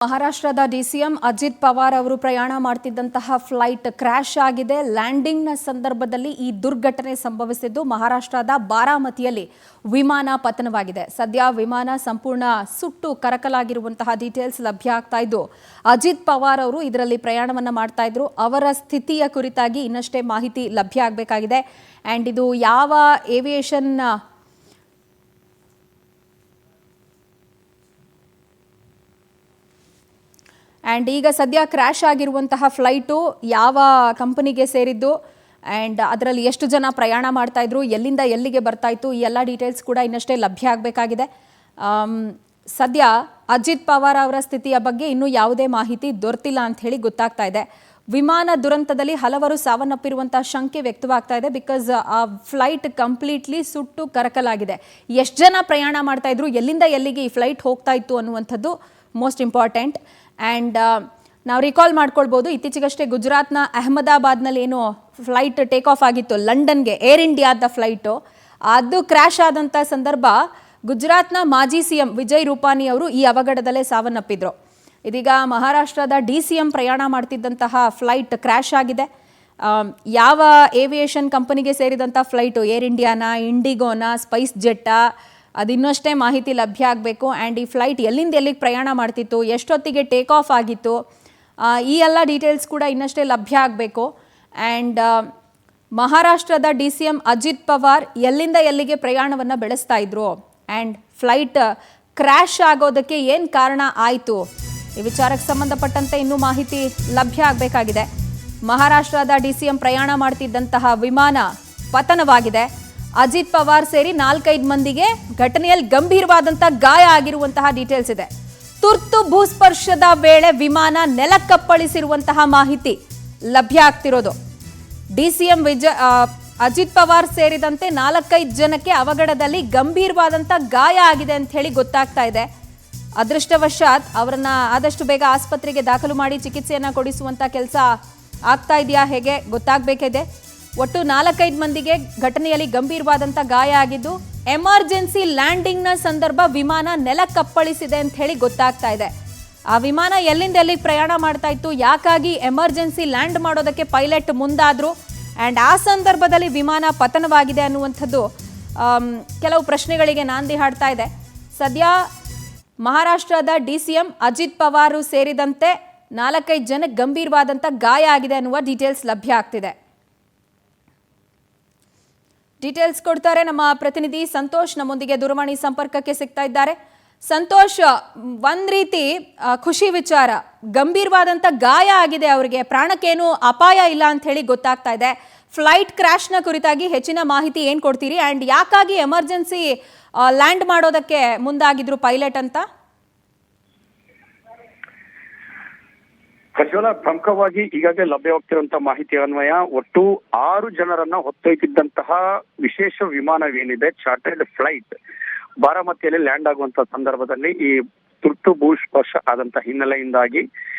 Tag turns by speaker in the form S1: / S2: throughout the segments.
S1: ಮಹಾರಾಷ್ಟ್ರದ ಡಿಸಿಎಂ ಅಜಿತ್ ಪವಾರ್ ಅವರು ಪ್ರಯಾಣ ಮಾಡ್ತಿದ್ದಂತಹ ಫ್ಲೈಟ್ ಕ್ರ್ಯಾಶ್ ಆಗಿದೆ. ಲ್ಯಾಂಡಿಂಗ್ನ ಸಂದರ್ಭದಲ್ಲಿ ಈ ದುರ್ಘಟನೆ ಸಂಭವಿಸಿದ್ದು ಮಹಾರಾಷ್ಟ್ರದ ಬಾರಾಮತಿಯಲ್ಲಿ ವಿಮಾನ ಪತನವಾಗಿದೆ. ಸದ್ಯ ವಿಮಾನ ಸಂಪೂರ್ಣ ಸುಟ್ಟು ಕರಕಲಾಗಿರುವಂತಹ ಡೀಟೇಲ್ಸ್ ಲಭ್ಯ ಆಗ್ತಾ ಇದ್ದು, ಅಜಿತ್ ಪವಾರ್ ಅವರು ಇದರಲ್ಲಿ ಪ್ರಯಾಣವನ್ನ ಮಾಡ್ತಾ ಇದ್ರು. ಅವರ ಸ್ಥಿತಿಯ ಕುರಿತಾಗಿ ಇನ್ನಷ್ಟೇ ಮಾಹಿತಿ ಲಭ್ಯ ಆಗಬೇಕಾಗಿದೆ. ಅಂಡ್ ಇದು ಯಾವ ಏವಿಯೇಷನ್ ಆ್ಯಂಡ್ ಈಗ ಸದ್ಯ ಕ್ರ್ಯಾಶ್ ಆಗಿರುವಂತಹ ಫ್ಲೈಟು ಯಾವ ಕಂಪನಿಗೆ ಸೇರಿದ್ದು ಆ್ಯಂಡ್ ಅದರಲ್ಲಿ ಎಷ್ಟು ಜನ ಪ್ರಯಾಣ ಮಾಡ್ತಾ ಇದ್ರು, ಎಲ್ಲಿಂದ ಎಲ್ಲಿಗೆ ಬರ್ತಾ ಇತ್ತು, ಈ ಎಲ್ಲ ಡೀಟೇಲ್ಸ್ ಕೂಡ ಇನ್ನಷ್ಟೇ ಲಭ್ಯ ಆಗಬೇಕಾಗಿದೆ. ಸದ್ಯ ಅಜಿತ್ ಪವಾರ್ ಅವರ ಸ್ಥಿತಿಯ ಬಗ್ಗೆ ಇನ್ನೂ ಯಾವುದೇ ಮಾಹಿತಿ ದೊರೆತಿಲ್ಲ ಅಂತ ಹೇಳಿ ಗೊತ್ತಾಗ್ತಾ ಇದೆ. ವಿಮಾನ ದುರಂತದಲ್ಲಿ ಹಲವರು ಸಾವನ್ನಪ್ಪಿರುವಂತಹ ಶಂಕೆ ವ್ಯಕ್ತವಾಗ್ತಾ ಇದೆ. ಬಿಕಾಸ್ ಆ ಫ್ಲೈಟ್ ಕಂಪ್ಲೀಟ್ಲಿ ಸುಟ್ಟು ಕರಕಲಾಗಿದೆ. ಎಷ್ಟು ಜನ ಪ್ರಯಾಣ ಮಾಡ್ತಾ ಇದ್ರು, ಎಲ್ಲಿಂದ ಎಲ್ಲಿಗೆ ಈ ಫ್ಲೈಟ್ ಹೋಗ್ತಾ ಇತ್ತು ಅನ್ನುವಂಥದ್ದು ಮೋಸ್ಟ್ ಇಂಪಾರ್ಟೆಂಟ್. ಆ್ಯಂಡ್ ನಾವು ರಿಕಾಲ್ ಮಾಡ್ಕೊಳ್ಬೋದು, ಇತ್ತೀಚೆಗಷ್ಟೇ ಗುಜರಾತ್ನ ಅಹಮದಾಬಾದ್ನಲ್ಲಿ ಏನು ಫ್ಲೈಟ್ ಟೇಕ್ ಆಫ್ ಆಗಿತ್ತು ಲಂಡನ್ಗೆ, ಏರ್ ಇಂಡಿಯಾದ ಫ್ಲೈಟು, ಅದು ಕ್ರ್ಯಾಶ್ ಆದಂಥ ಸಂದರ್ಭ ಗುಜರಾತ್ನ ಮಾಜಿ ಸಿಎಂ ವಿಜಯ್ ರೂಪಾನಿ ಅವರು ಈ ಅವಘಡದಲ್ಲೇ ಸಾವನ್ನಪ್ಪಿದ್ರು. ಇದೀಗ ಮಹಾರಾಷ್ಟ್ರದ ಡಿಸಿಎಂ ಪ್ರಯಾಣ ಮಾಡ್ತಿದ್ದಂತಹ ಫ್ಲೈಟ್ ಕ್ರ್ಯಾಶ್ ಆಗಿದೆ. ಯಾವ ಏವಿಯೇಷನ್ ಕಂಪನಿಗೆ ಸೇರಿದಂಥ ಫ್ಲೈಟು, ಏರ್ ಇಂಡಿಯಾನಾ, ಇಂಡಿಗೋನಾ, ಸ್ಪೈಸ್ ಜೆಟ್ಟಾ, ಅದಿನ್ನಷ್ಟೇ ಮಾಹಿತಿ ಲಭ್ಯ ಆಗಬೇಕು. ಆ್ಯಂಡ್ ಈ ಫ್ಲೈಟ್ ಎಲ್ಲಿಂದ ಎಲ್ಲಿಗೆ ಪ್ರಯಾಣ ಮಾಡ್ತಿತ್ತು, ಎಷ್ಟೊತ್ತಿಗೆ ಟೇಕ್ ಆಫ್ ಆಗಿತ್ತು, ಈ ಎಲ್ಲ ಡೀಟೇಲ್ಸ್ ಕೂಡ ಇನ್ನಷ್ಟೇ ಲಭ್ಯ ಆಗಬೇಕು. ಆ್ಯಂಡ್ ಮಹಾರಾಷ್ಟ್ರದ ಡಿಸಿಎಂ ಅಜಿತ್ ಪವಾರ್ ಎಲ್ಲಿಂದ ಎಲ್ಲಿಗೆ ಪ್ರಯಾಣವನ್ನು ಬೆಳೆಸ್ತಾ ಇದ್ರು ಆ್ಯಂಡ್ ಫ್ಲೈಟ್ ಕ್ರ್ಯಾಶ್ ಆಗೋದಕ್ಕೆ ಏನು ಕಾರಣ ಆಯಿತು, ಈ ವಿಚಾರಕ್ಕೆ ಸಂಬಂಧಪಟ್ಟಂತೆ ಇನ್ನೂ ಮಾಹಿತಿ ಲಭ್ಯ ಆಗಬೇಕಾಗಿದೆ. ಮಹಾರಾಷ್ಟ್ರದ ಡಿಸಿಎಂ ಪ್ರಯಾಣ ಮಾಡ್ತಿದ್ದಂತಹ ವಿಮಾನ ಪತನವಾಗಿದೆ. ಅಜಿತ್ ಪವಾರ್ ಸೇರಿ 4-5 ಮಂದಿಗೆ ಘಟನೆಯಲ್ಲಿ ಗಂಭೀರವಾದಂಥ ಗಾಯ ಆಗಿರುವಂತಹ ಡೀಟೇಲ್ಸ್ ಇದೆ. ತುರ್ತು ಭೂಸ್ಪರ್ಶದ ವೇಳೆ ವಿಮಾನ ನೆಲಕ್ಕಪ್ಪಳಿಸಿರುವಂತಹ ಮಾಹಿತಿ ಲಭ್ಯ ಆಗ್ತಿರೋದು. ಡಿಸಿಎಂ ಅಜಿತ್ ಪವಾರ್ ಸೇರಿದಂತೆ 4-5 ಜನಕ್ಕೆ ಅವಘಡದಲ್ಲಿ ಗಂಭೀರವಾದಂಥ ಗಾಯ ಆಗಿದೆ ಅಂತ ಹೇಳಿ ಗೊತ್ತಾಗ್ತಾ ಇದೆ. ಅದೃಷ್ಟವಶಾತ್ ಅವರನ್ನ ಆದಷ್ಟು ಬೇಗ ಆಸ್ಪತ್ರೆಗೆ ದಾಖಲು ಮಾಡಿ ಚಿಕಿತ್ಸೆಯನ್ನ ಕೊಡಿಸುವಂತ ಕೆಲಸ ಆಗ್ತಾ ಇದೆಯಾ ಹೇಗೆ ಗೊತ್ತಾಗಬೇಕಿದೆ. ಒಟ್ಟು 4-5 ಮಂದಿಗೆ ಘಟನೆಯಲ್ಲಿ ಗಂಭೀರವಾದಂಥ ಗಾಯ ಆಗಿದ್ದು, ಎಮರ್ಜೆನ್ಸಿ ಲ್ಯಾಂಡಿಂಗ್ನ ಸಂದರ್ಭ ವಿಮಾನ ನೆಲಕ್ಕಪ್ಪಳಿಸಿದೆ ಅಂತ ಹೇಳಿ ಗೊತ್ತಾಗ್ತಾ ಇದೆ. ಆ ವಿಮಾನ ಎಲ್ಲಿಂದ ಎಲ್ಲಿಗೆ ಪ್ರಯಾಣ ಮಾಡ್ತಾ ಇತ್ತು, ಯಾಕಾಗಿ ಎಮರ್ಜೆನ್ಸಿ ಲ್ಯಾಂಡ್ ಮಾಡೋದಕ್ಕೆ ಪೈಲಟ್ ಮುಂದಾದ್ರು ಆ್ಯಂಡ್ ಆ ಸಂದರ್ಭದಲ್ಲಿ ವಿಮಾನ ಪತನವಾಗಿದೆ ಅನ್ನುವಂಥದ್ದು ಕೆಲವು ಪ್ರಶ್ನೆಗಳಿಗೆ ನಾಂದಿ ಹಾಡ್ತಾ ಇದೆ. ಸದ್ಯ ಮಹಾರಾಷ್ಟ್ರದ ಡಿಸಿಎಂ ಅಜಿತ್ ಪವಾರ್ ಸೇರಿದಂತೆ 4-5 ಜನಕ್ಕೆ ಗಂಭೀರವಾದಂಥ ಗಾಯ ಆಗಿದೆ ಅನ್ನುವ ಡೀಟೇಲ್ಸ್ ಲಭ್ಯ ಆಗ್ತಿದೆ. ಡೀಟೇಲ್ಸ್ ಕೊಡ್ತಾರೆ ನಮ್ಮ ಪ್ರತಿನಿಧಿ ಸಂತೋಷ್, ನಮ್ಮೊಂದಿಗೆ ದೂರವಾಣಿ ಸಂಪರ್ಕಕ್ಕೆ ಸಿಗ್ತಾ ಇದ್ದಾರೆ. ಸಂತೋಷ್, ಒಂದ್ ರೀತಿ ಖುಷಿ ವಿಚಾರ, ಗಂಭೀರವಾದಂಥ ಗಾಯ ಆಗಿದೆ ಅವರಿಗೆ, ಪ್ರಾಣಕ್ಕೇನು ಅಪಾಯ ಇಲ್ಲ ಅಂತ ಹೇಳಿ ಗೊತ್ತಾಗ್ತಾ ಇದೆ. ಫ್ಲೈಟ್ ಕ್ರ್ಯಾಶ್ನ ಕುರಿತಾಗಿ ಹೆಚ್ಚಿನ ಮಾಹಿತಿ ಏನು ಕೊಡ್ತೀರಿ ಆ್ಯಂಡ್ ಯಾಕಾಗಿ ಎಮರ್ಜೆನ್ಸಿ ಲ್ಯಾಂಡ್ ಮಾಡೋದಕ್ಕೆ ಮುಂದಾಗಿದ್ರು ಪೈಲಟ್ ಅಂತ?
S2: ಪ್ರಜ್ವಲ, ಪ್ರಮುಖವಾಗಿ ಈಗಾಗಲೇ ಲಭ್ಯವಾಗ್ತಿರುವಂತಹ ಮಾಹಿತಿ ಅನ್ವಯ ಒಟ್ಟು 6 ಜನರನ್ನ ಹೊತ್ತೊಯ್ತಿದ್ದಂತಹ ವಿಶೇಷ ವಿಮಾನವೇನಿದೆ, ಚಾರ್ಟರ್ಡ್ ಫ್ಲೈಟ್ ಬಾರಾಮತಿಯಲ್ಲಿ ಲ್ಯಾಂಡ್ ಆಗುವಂತಹ ಸಂದರ್ಭದಲ್ಲಿ ಈ ತುರ್ತು ಭೂಸ್ಪರ್ಶ ಆದಂತಹ ಹಿನ್ನೆಲೆಯಿಂದಾಗಿ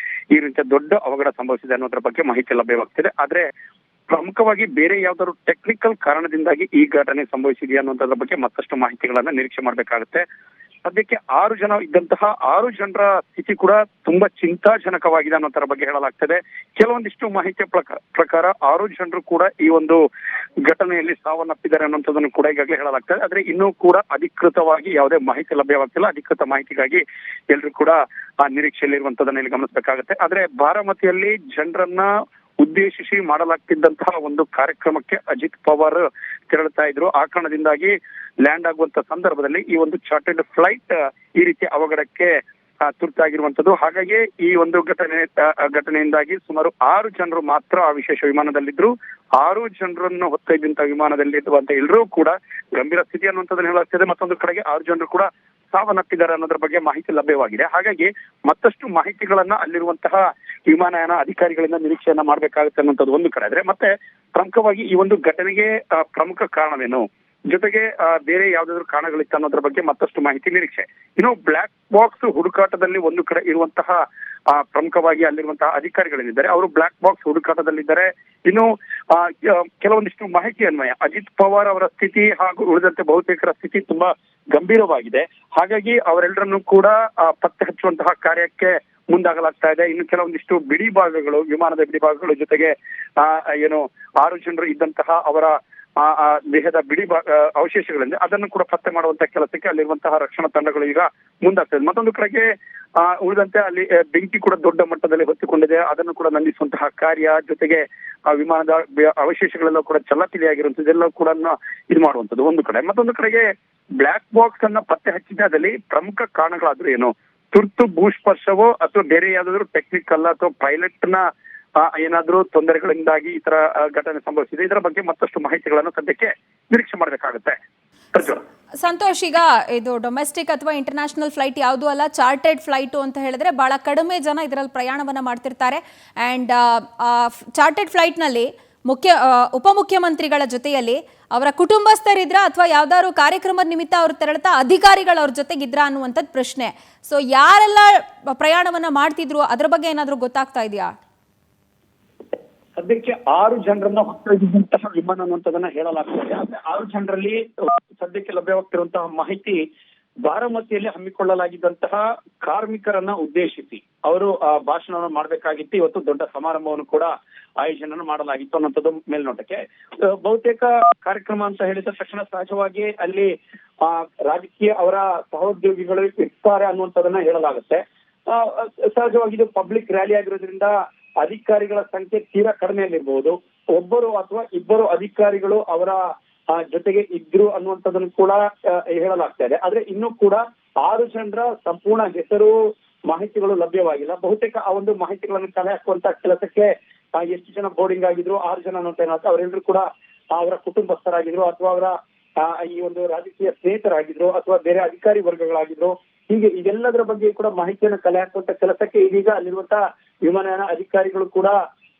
S2: ಈ ರೀತಿಯ ದೊಡ್ಡ ಅವಘಡ ಸಂಭವಿಸಿದೆ ಅನ್ನೋದ್ರ ಬಗ್ಗೆ ಮಾಹಿತಿ ಲಭ್ಯವಾಗ್ತಿದೆ. ಆದ್ರೆ ಪ್ರಮುಖವಾಗಿ ಬೇರೆ ಯಾವ್ದಾದ್ರು ಟೆಕ್ನಿಕಲ್ ಕಾರಣದಿಂದಾಗಿ ಈ ಘಟನೆ ಸಂಭವಿಸಿದೆಯಾ ಅನ್ನೋದ್ರ ಬಗ್ಗೆ ಮತ್ತಷ್ಟು ಮಾಹಿತಿಗಳನ್ನ ನಿರೀಕ್ಷೆ ಮಾಡ್ಬೇಕಾಗುತ್ತೆ. ಸದ್ಯಕ್ಕೆ 6 ಜನ ಇದ್ದಂತಹ 6 ಜನರ ಸ್ಥಿತಿ ಕೂಡ ತುಂಬಾ ಚಿಂತಾಜನಕವಾಗಿದೆ ಅನ್ನೋದ್ರ ಬಗ್ಗೆ ಹೇಳಲಾಗ್ತದೆ. ಕೆಲವೊಂದಿಷ್ಟು ಮಾಹಿತಿಯ ಪ್ರಕಾರ 6 ಜನರು ಕೂಡ ಈ ಒಂದು ಘಟನೆಯಲ್ಲಿ ಸಾವನ್ನಪ್ಪಿದ್ದಾರೆ ಅನ್ನೋಂಥದ್ದನ್ನು ಕೂಡ ಈಗಾಗಲೇ ಹೇಳಲಾಗ್ತದೆ. ಆದ್ರೆ ಇನ್ನೂ ಕೂಡ ಅಧಿಕೃತವಾಗಿ ಯಾವುದೇ ಮಾಹಿತಿ ಲಭ್ಯವಾಗ್ತಿಲ್ಲ. ಅಧಿಕೃತ ಮಾಹಿತಿಗಾಗಿ ಎಲ್ಲರೂ ಕೂಡ ಆ ನಿರೀಕ್ಷೆಯಲ್ಲಿರುವಂತದನ್ನ ಇಲ್ಲಿ ಗಮನಿಸಬೇಕಾಗುತ್ತೆ. ಆದ್ರೆ ಬಾರಾಮತಿಯಲ್ಲಿ ಜನರನ್ನ ಉದ್ದೇಶಿಸಿ ಮಾಡಲಾಗ್ತಿದ್ದಂತಹ ಒಂದು ಕಾರ್ಯಕ್ರಮಕ್ಕೆ ಅಜಿತ್ ಪವಾರ್ ತೆರಳುತ್ತಾ ಇದ್ರು. ಆ ಕಾರಣದಿಂದಾಗಿ ಲ್ಯಾಂಡ್ ಆಗುವಂತ ಸಂದರ್ಭದಲ್ಲಿ ಈ ಒಂದು ಚಾರ್ಟರ್ಡ್ ಫ್ಲೈಟ್ ಈ ರೀತಿ ಅವಘಡಕ್ಕೆ ತುರ್ತಾಗಿರುವಂತದ್ದು. ಹಾಗಾಗಿ ಈ ಒಂದು ಘಟನೆಯಿಂದಾಗಿ ಸುಮಾರು 6 ಜನರು ಮಾತ್ರ ಆ ವಿಶೇಷ ವಿಮಾನದಲ್ಲಿದ್ರು. 6 ಜನರನ್ನು ಹೊತ್ತೊಯ್ದಂತ ವಿಮಾನದಲ್ಲಿರುವಂತ ಎಲ್ಲರೂ ಕೂಡ ಗಂಭೀರ ಸ್ಥಿತಿ ಅನ್ನುವಂಥದ್ದನ್ನು ಹೇಳಲಾಗ್ತದೆ. ಮತ್ತೊಂದು ಕಡೆಗೆ 6 ಜನರು ಕೂಡ ಸಾವನ್ನಪ್ಪಿದ್ದಾರೆ ಅನ್ನೋದ್ರ ಬಗ್ಗೆ ಮಾಹಿತಿ ಲಭ್ಯವಾಗಿದೆ. ಹಾಗಾಗಿ ಮತ್ತಷ್ಟು ಮಾಹಿತಿಗಳನ್ನ ಅಲ್ಲಿರುವಂತಹ ವಿಮಾನಯಾನ ಅಧಿಕಾರಿಗಳಿಂದ ನಿರೀಕ್ಷೆಯನ್ನ ಮಾಡ್ಬೇಕಾಗುತ್ತೆ ಅನ್ನೋಂಥದ್ದು ಒಂದು ಕಡೆ. ಆದ್ರೆ ಮತ್ತೆ ಪ್ರಮುಖವಾಗಿ ಈ ಒಂದು ಘಟನೆಗೆ ಪ್ರಮುಖ ಕಾರಣವೇನು, ಜೊತೆಗೆ ಬೇರೆ ಯಾವ್ದಾದ್ರು ಕಾರಣಗಳಿತ್ತು ಅನ್ನೋದ್ರ ಬಗ್ಗೆ ಮತ್ತಷ್ಟು ಮಾಹಿತಿ ನಿರೀಕ್ಷೆ. ಇನ್ನು ಬ್ಲಾಕ್ ಬಾಕ್ಸ್ ಹುಡುಕಾಟದಲ್ಲಿ ಒಂದು ಕಡೆ ಇರುವಂತಹ ಪ್ರಮುಖವಾಗಿ ಅಲ್ಲಿರುವಂತಹ ಅಧಿಕಾರಿಗಳೇನಿದ್ದಾರೆ ಅವರು ಬ್ಲಾಕ್ ಬಾಕ್ಸ್ ಹುಡುಕಾಟದಲ್ಲಿದ್ದಾರೆ. ಇನ್ನು ಕೆಲವೊಂದಿಷ್ಟು ಮಾಹಿತಿ ಅನ್ವಯ ಅಜಿತ್ ಪವಾರ್ ಅವರ ಸ್ಥಿತಿ ಹಾಗೂ ಉಳಿದಂತೆ ಬಹುತೇಕರ ಸ್ಥಿತಿ ತುಂಬಾ ಗಂಭೀರವಾಗಿದೆ. ಹಾಗಾಗಿ ಅವರೆಲ್ಲರನ್ನು ಕೂಡ ಪತ್ತೆ ಹಚ್ಚುವಂತಹ ಕಾರ್ಯಕ್ಕೆ ಮುಂದಾಗಲಾಗ್ತಾ ಇದೆ. ಇನ್ನು ಕೆಲವೊಂದಿಷ್ಟು ಬಿಡಿ ಭಾಗಗಳು, ವಿಮಾನದ ಬಿಡಿ ಭಾಗಗಳು ಜೊತೆಗೆ ಏನು 6 ಜನರು ಇದ್ದಂತಹ ಅವರ ದೇಹದ ಬಿಡಿ ಅವಶೇಷಗಳಿಂದ ಅದನ್ನು ಕೂಡ ಪತ್ತೆ ಮಾಡುವಂತಹ ಕೆಲಸಕ್ಕೆ ಅಲ್ಲಿರುವಂತಹ ರಕ್ಷಣಾ ತಂಡಗಳು ಈಗ ಮುಂದಾಗ್ತದೆ. ಮತ್ತೊಂದು ಕಡೆಗೆ ಉಳಿದಂತೆ ಅಲ್ಲಿ ಬೆಂಕಿ ಕೂಡ ದೊಡ್ಡ ಮಟ್ಟದಲ್ಲಿ ಹೊತ್ತಿಕೊಂಡಿದೆ. ಅದನ್ನು ಕೂಡ ನಂದಿಸುವಂತಹ ಕಾರ್ಯ, ಜೊತೆಗೆ ವಿಮಾನದ ಅವಶೇಷಗಳೆಲ್ಲ ಕೂಡ ಚಲ್ಲಪಿಲಿಯಾಗಿರುವಂತದ್ದು ಇದೆಲ್ಲ ಕೂಡ ಇದು ಮಾಡುವಂತದ್ದು ಒಂದು ಕಡೆ. ಮತ್ತೊಂದು ಕಡೆಗೆ ಬ್ಲಾಕ್ ಬಾಕ್ಸ್ ಅನ್ನ ಪತ್ತೆ ಹಚ್ಚಿದಲ್ಲಿ ಪ್ರಮುಖ ಕಾರಣಗಳಾದ್ರೂ ಏನು, ತುರ್ತು ಭೂಸ್ಪರ್ಶವೋ ಅಥವಾ ಬೇರೆ ಯಾವ್ದಾದ್ರು ಟೆಕ್ನಿಕಲ್ ಅಥವಾ ಪೈಲಟ್ ನ ಏನಾದ್ರೂ ತೊಂದರೆಗಳಿಂದಾಗಿ ಈ ತರ ಘಟನೆ ಸಂಭವಿಸಿದೆ, ಇದರ ಬಗ್ಗೆ ಮತ್ತಷ್ಟು ಮಾಹಿತಿಗಳನ್ನು ಸದ್ಯಕ್ಕೆ ನಿರೀಕ್ಷೆ ಮಾಡಬೇಕಾಗುತ್ತೆ.
S1: ಸಂತೋಷ್, ಈಗ ಇದು ಡೊಮೆಸ್ಟಿಕ್ ಅಥವಾ ಇಂಟರ್ನ್ಯಾಷನಲ್ ಫ್ಲೈಟ್ ಯಾವುದು ಅಲ್ಲ, ಚಾರ್ಟೆಡ್ ಫ್ಲೈಟು ಅಂತ ಹೇಳಿದ್ರೆ ಬಹಳ ಕಡಿಮೆ ಜನ ಇದರಲ್ಲಿ ಪ್ರಯಾಣವನ್ನ ಮಾಡ್ತಿರ್ತಾರೆ. ಅಂಡ್ ಚಾರ್ಟೆಡ್ ಫ್ಲೈಟ್ನಲ್ಲಿ ಉಪಮುಖ್ಯಮಂತ್ರಿಗಳ ಜೊತೆಯಲ್ಲಿ ಅವರ ಕುಟುಂಬಸ್ಥರಿದ್ರ ಅಥವಾ ಯಾವ್ದಾದ್ರು ಕಾರ್ಯಕ್ರಮದ ನಿಮಿತ್ತ ಅವ್ರು ತೆರಳುತ್ತಾ ಅಧಿಕಾರಿಗಳು ಅವ್ರ ಜೊತೆಗಿದ್ರ ಅನ್ನುವಂಥದ್ದು ಪ್ರಶ್ನೆ. ಸೊ ಯಾರೆಲ್ಲ ಪ್ರಯಾಣವನ್ನ ಮಾಡ್ತಿದ್ರು ಅದ್ರ ಬಗ್ಗೆ ಏನಾದ್ರೂ ಗೊತ್ತಾಗ್ತಾ ಇದೆಯಾ?
S2: ಸದ್ಯಕ್ಕೆ 6 ಜನರನ್ನ ಹೊತ್ತೊಯ್ದಿದ್ದಂತಹ ವಿಮಾನ ಅನ್ನುವಂಥದ್ದನ್ನ ಹೇಳಲಾಗ್ತದೆ. ಆದ್ರೆ 6 ಜನರಲ್ಲಿ ಸದ್ಯಕ್ಕೆ ಲಭ್ಯವಾಗ್ತಿರುವಂತಹ ಮಾಹಿತಿ, ಬಾರಾಮತಿಯಲ್ಲಿ ಹಮ್ಮಿಕೊಳ್ಳಲಾಗಿದ್ದಂತಹ ಕಾರ್ಮಿಕರನ್ನ ಉದ್ದೇಶಿಸಿ ಅವರು ಭಾಷಣವನ್ನು ಮಾಡಬೇಕಾಗಿತ್ತು. ಇವತ್ತು ದೊಡ್ಡ ಸಮಾರಂಭವನ್ನು ಕೂಡ ಆಯೋಜನೆ ಮಾಡಲಾಗಿತ್ತು ಅನ್ನೋಂಥದ್ದು ಮೇಲ್ನೋಟಕ್ಕೆ. ಬಹುತೇಕ ಕಾರ್ಯಕ್ರಮ ಅಂತ ಹೇಳಿದ ತಕ್ಷಣ ಸಹಜವಾಗಿ ಅಲ್ಲಿ ರಾಜಕೀಯ ಅವರ ಸಹೋದ್ಯೋಗಿಗಳು ಇರ್ತಾರೆ ಅನ್ನುವಂಥದ್ದನ್ನ ಹೇಳಲಾಗುತ್ತೆ. ಸಹಜವಾಗಿ ಇದು ಪಬ್ಲಿಕ್ ರ್ಯಾಲಿ ಆಗಿರೋದ್ರಿಂದ ಅಧಿಕಾರಿಗಳ ಸಂಖ್ಯೆ ತೀರಾ ಕಡಿಮೆಯಲ್ಲಿರ್ಬಹುದು. ಒಬ್ಬರು ಅಥವಾ ಇಬ್ಬರು ಅಧಿಕಾರಿಗಳು ಅವರ ಜೊತೆಗೆ ಇದ್ರು ಅನ್ನುವಂಥದ್ದನ್ನು ಕೂಡ ಹೇಳಲಾಗ್ತಾ ಇದೆ. ಆದ್ರೆ ಇನ್ನೂ ಕೂಡ 6 ಜನರ ಸಂಪೂರ್ಣ ಹೆಸರು ಮಾಹಿತಿಗಳು ಲಭ್ಯವಾಗಿಲ್ಲ. ಬಹುತೇಕ ಆ ಒಂದು ಮಾಹಿತಿಗಳನ್ನು ಕಲೆ ಹಾಕುವಂತ ಕೆಲಸಕ್ಕೆ ಎಷ್ಟು ಜನ ಬೋರ್ಡಿಂಗ್ ಆಗಿದ್ರು, 6 ಜನ ಅನ್ನೋಂತ ಏನಾಗುತ್ತೆ, ಅವರೆಲ್ಲರೂ ಕೂಡ ಅವರ ಕುಟುಂಬಸ್ಥರಾಗಿದ್ರು ಅಥವಾ ಅವರ ಈ ಒಂದು ರಾಜಕೀಯ ಸ್ನೇಹಿತರಾಗಿದ್ರು ಅಥವಾ ಬೇರೆ ಅಧಿಕಾರಿ ವರ್ಗಗಳಾಗಿದ್ರು. ಹೀಗೆ ಇದೆಲ್ಲದರ ಬಗ್ಗೆ ಕೂಡ ಮಾಹಿತಿಯನ್ನು ಕಲೆ ಹಾಕುವಂತ ಕೆಲಸಕ್ಕೆ ಇದೀಗ ಅಲ್ಲಿರುವಂತಹ ವಿಮಾನಯಾನ ಅಧಿಕಾರಿಗಳು ಕೂಡ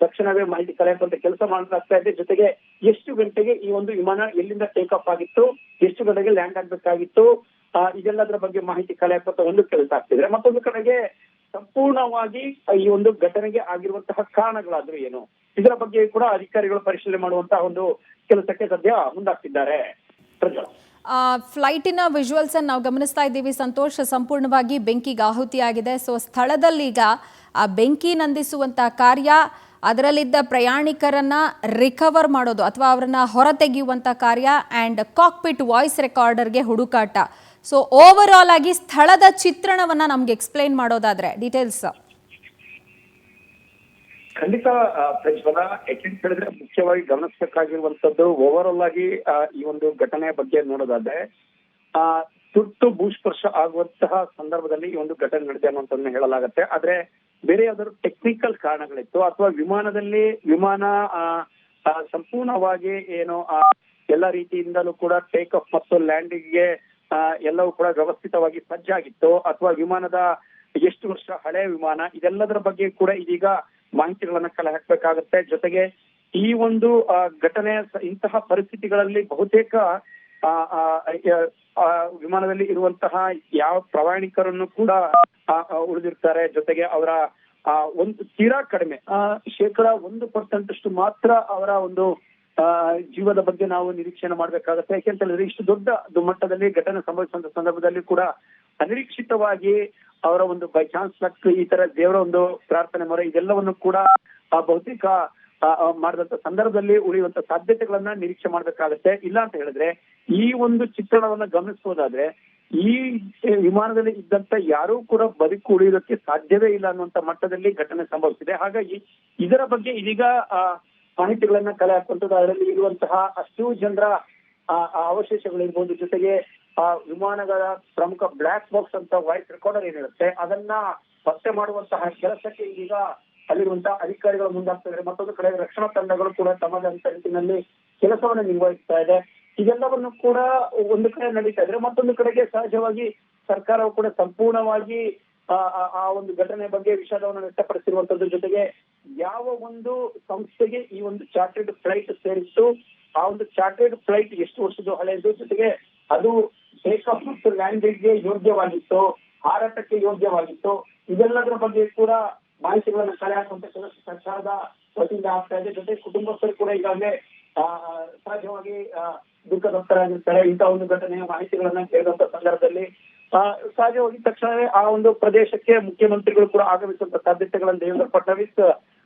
S2: ತಕ್ಷಣವೇ ಮಾಹಿತಿ ಕಲೆ ಹಾಕುವಂತ ಕೆಲಸ ಮಾಡಲಾಗ್ತಾ ಇದೆ. ಜೊತೆಗೆ ಎಷ್ಟು ಗಂಟೆಗೆ ಈ ಒಂದು ವಿಮಾನ ಎಲ್ಲಿಂದ ಟೇಕ್ ಆಫ್ ಆಗಿತ್ತು, ಎಷ್ಟು ಗಂಟೆಗೆ ಲ್ಯಾಂಡ್ ಆಗ್ಬೇಕಾಗಿತ್ತು, ಇದೆಲ್ಲದರ ಬಗ್ಗೆ ಮಾಹಿತಿ ಕಲೆ ಹಾಕುವಂತ ಒಂದು ಕೆಲಸ ಆಗ್ತಿದ್ರೆ, ಮತ್ತೊಂದು ಕಡೆಗೆ ಸಂಪೂರ್ಣವಾಗಿ ಈ ಒಂದು ಘಟನೆಗೆ ಆಗಿರುವಂತಹ ಕಾರಣಗಳಾದ್ರೂ ಏನು, ಇದರ ಬಗ್ಗೆ ಕೂಡ ಅಧಿಕಾರಿಗಳು ಪರಿಶೀಲನೆ ಮಾಡುವಂತಹ ಒಂದು ಕೆಲಸಕ್ಕೆ ಸದ್ಯ ಮುಂದಾಗ್ತಿದ್ದಾರೆ.
S1: ಫ್ಲೈಟಿನ ವಿಜುವಲ್ಸ್ ಅನ್ನು ನಾವು ಗಮನಿಸ್ತಾ ಇದ್ದೀವಿ ಸಂತೋಷ್. ಸಂಪೂರ್ಣವಾಗಿ ಬೆಂಕಿಗೆ ಆಹುತಿಯಾಗಿದೆ. ಸೊ ಸ್ಥಳದಲ್ಲೀಗ ಆ ಬೆಂಕಿ ನಂದಿಸುವಂತಹ ಕಾರ್ಯ, ಅದರಲ್ಲಿದ್ದ ಪ್ರಯಾಣಿಕರನ್ನ ರಿಕವರ್ ಮಾಡೋದು ಅಥವಾ ಅವರನ್ನ ಹೊರತೆಗೆಯುವಂಥ ಕಾರ್ಯ ಆ್ಯಂಡ್ ಕಾಕ್ಪಿಟ್ ವಾಯ್ಸ್ ರೆಕಾರ್ಡರ್ಗೆ ಹುಡುಕಾಟ. ಸೊ ಓವರ್ ಆಲ್ ಆಗಿ ಸ್ಥಳದ ಚಿತ್ರಣವನ್ನ ನಮ್ಗೆ ಎಕ್ಸ್ಪ್ಲೈನ್ ಮಾಡೋದಾದ್ರೆ ಡೀಟೇಲ್ಸ್.
S2: ಖಂಡಿತ ಪ್ರಜ್ವಲ, ಯಾಕೆಂತ ಹೇಳಿದ್ರೆ ಮುಖ್ಯವಾಗಿ ಗಮನಿಸಬೇಕಾಗಿರುವಂತದ್ದು ಓವರ್ ಆಲ್ ಆಗಿ ಈ ಒಂದು ಘಟನೆಯ ಬಗ್ಗೆ ನೋಡೋದಾದ್ರೆ, ತುರ್ತು ಭೂಸ್ಪರ್ಶ ಆಗುವಂತಹ ಸಂದರ್ಭದಲ್ಲಿ ಈ ಒಂದು ಘಟನೆ ನಡೆದಿದೆ ಅನ್ನುವಂಥದ್ದನ್ನ ಹೇಳಲಾಗತ್ತೆ. ಆದ್ರೆ ಬೇರೆ ಯಾವ್ದಾದ್ರು ಟೆಕ್ನಿಕಲ್ ಕಾರಣಗಳಿತ್ತು ಅಥವಾ ವಿಮಾನ ಸಂಪೂರ್ಣವಾಗಿ ಏನು ಎಲ್ಲ ರೀತಿಯಿಂದಲೂ ಕೂಡ ಟೇಕ್ ಆಫ್ ಮತ್ತು ಲ್ಯಾಂಡಿಂಗ್ಗೆ ಎಲ್ಲವೂ ಕೂಡ ವ್ಯವಸ್ಥಿತವಾಗಿ ಸಜ್ಜಾಗಿತ್ತು ಅಥವಾ ವಿಮಾನದ ಎಷ್ಟು ವರ್ಷ ಹಳೆಯ ವಿಮಾನ, ಇದೆಲ್ಲದರ ಬಗ್ಗೆ ಕೂಡ ಇದೀಗ ಮಾಹಿತಿಗಳನ್ನ ಕಲೆ ಹಾಕ್ಬೇಕಾಗತ್ತೆ. ಜೊತೆಗೆ ಈ ಒಂದು ಘಟನೆ ಇಂತಹ ಪರಿಸ್ಥಿತಿಗಳಲ್ಲಿ ಬಹುತೇಕ ವಿಮಾನದಲ್ಲಿ ಇರುವಂತಹ ಯಾವ ಪ್ರಯಾಣಿಕರನ್ನು ಕೂಡ ಉಳಿದಿರ್ತಾರೆ. ಜೊತೆಗೆ ಅವರ ಒಂದು ತೀರಾ ಕಡಿಮೆ 1% ಅಷ್ಟು ಮಾತ್ರ ಅವರ ಒಂದು ಜೀವದ ಬಗ್ಗೆ ನಾವು ನಿರೀಕ್ಷೆಯನ್ನು ಮಾಡ್ಬೇಕಾಗತ್ತೆ. ಯಾಕೆಂತ ಹೇಳಿದ್ರೆ ಇಷ್ಟು ದೊಡ್ಡ ಮಟ್ಟದಲ್ಲಿ ಘಟನೆ ಸಂಭವಿಸುವಂತ ಸಂದರ್ಭದಲ್ಲಿ ಕೂಡ ಅನಿರೀಕ್ಷಿತವಾಗಿ ಅವರ ಒಂದು ಬೈ ಚಾನ್ಸ್ ಲಕ್, ಈ ತರ ದೇವರ ಒಂದು ಪ್ರಾರ್ಥನೆ ಮೊರೆ, ಇದೆಲ್ಲವನ್ನು ಕೂಡ ಬಹುತೇಕ ಮಾಡಿದಂತ ಸಂದರ್ಭದಲ್ಲಿ ಉಳಿಯುವಂತ ಸಾಧ್ಯತೆಗಳನ್ನ ನಿರೀಕ್ಷೆ ಮಾಡ್ಬೇಕಾಗತ್ತೆ. ಇಲ್ಲ ಅಂತ ಹೇಳಿದ್ರೆ ಈ ಒಂದು ಚಿತ್ರಣವನ್ನ ಗಮನಿಸಬಹುದಾದ್ರೆ ಈ ವಿಮಾನದಲ್ಲಿ ಇದ್ದಂತ ಯಾರೂ ಕೂಡ ಬದುಕು ಉಳಿಯೋದಕ್ಕೆ ಸಾಧ್ಯವೇ ಇಲ್ಲ ಅನ್ನುವಂತ ಮಟ್ಟದಲ್ಲಿ ಘಟನೆ ಸಂಭವಿಸಿದೆ. ಹಾಗಾಗಿ ಇದರ ಬಗ್ಗೆ ಇದೀಗ ಮಾಹಿತಿಗಳನ್ನ ಕಲೆ ಹಾಕುವಂಥದ್ದು, ಅದರಲ್ಲಿ ಇರುವಂತಹ ಅಷ್ಟು ಜನರ ಅವಶೇಷಗಳಿರ್ಬೋದು, ಜೊತೆಗೆ ವಿಮಾನಗಳ ಪ್ರಮುಖ ಬ್ಲಾಕ್ ಬಾಕ್ಸ್ ಅಂತ ವಾಯ್ಸ್ ರೆಕಾರ್ಡರ್ ಏನಿರುತ್ತೆ ಅದನ್ನ ಪತ್ತೆ ಮಾಡುವಂತಹ ಕೆಲಸಕ್ಕೆ ಈಗ ಅಲ್ಲಿರುವಂತಹ ಅಧಿಕಾರಿಗಳು ಮುಂದಾಗ್ತಿದ್ದಾರೆ. ಮತ್ತೊಂದು ಕಡೆ ರಕ್ಷಣಾ ತಂಡಗಳು ಕೂಡ ತಮ್ಮದಂತ ನಿಟ್ಟಿನಲ್ಲಿ ಕೆಲಸವನ್ನು ನಿರ್ವಹಿಸ್ತಾ ಇದೆ. ಇದೆಲ್ಲವನ್ನು ಕೂಡ ಒಂದು ಕಡೆ ನಡೀತಾ ಇದ್ರೆ, ಮತ್ತೊಂದು ಕಡೆಗೆ ಸಹಜವಾಗಿ ಸರ್ಕಾರವು ಕೂಡ ಸಂಪೂರ್ಣವಾಗಿ ಆ ಒಂದು ಘಟನೆ ಬಗ್ಗೆ ವಿಷಾದವನ್ನು ವ್ಯಕ್ತಪಡಿಸಿರುವಂತದ್ರ ಜೊತೆಗೆ ಯಾವ ಒಂದು ಸಂಸ್ಥೆಗೆ ಈ ಒಂದು ಚಾರ್ಟೆಡ್ ಫ್ಲೈಟ್ ಸೇರಿತ್ತು, ಆ ಒಂದು ಚಾರ್ಟೆಡ್ ಫ್ಲೈಟ್ ಎಷ್ಟು ವರ್ಷದ ಹಳೆಯದು, ಜೊತೆಗೆ ಅದು ಟೇಕ್ ಆಫ್ ಮತ್ತು ಲ್ಯಾಂಡಿಂಗ್ಗೆ ಯೋಗ್ಯವಾಗಿತ್ತು, ಹಾರಾಟಕ್ಕೆ ಯೋಗ್ಯವಾಗಿತ್ತು, ಇದೆಲ್ಲದರ ಬಗ್ಗೆ ಕೂಡ ಮಾಹಿತಿಗಳನ್ನು ಕಲೆ ಹಾಕುವಂತ ಕೆಲಸ ಸರ್ಕಾರದ ವತಿಯಿಂದ ಆಗ್ತಾ ಇದೆ. ಜೊತೆ ಕುಟುಂಬಸ್ಥರು ಕೂಡ ಈಗಾಗಲೇ ಸಹಜವಾಗಿ ದುಃಖದೊತ್ತರಾಗಿರ್ತಾರೆ. ಇಂತಹ ಒಂದು ಘಟನೆಯ ಮಾಹಿತಿಗಳನ್ನ ಕೇಳಿದಂತ ಸಂದರ್ಭದಲ್ಲಿ
S3: ಸಹಜವಾಗಿ ತಕ್ಷಣವೇ ಆ ಒಂದು ಪ್ರದೇಶಕ್ಕೆ ಮುಖ್ಯಮಂತ್ರಿಗಳು ಕೂಡ ಆಗಮಿಸುವಂತ ಸಾಧ್ಯತೆಗಳನ್ನು ದೇವೇಂದ್ರ ಫಡ್ನವೀಸ್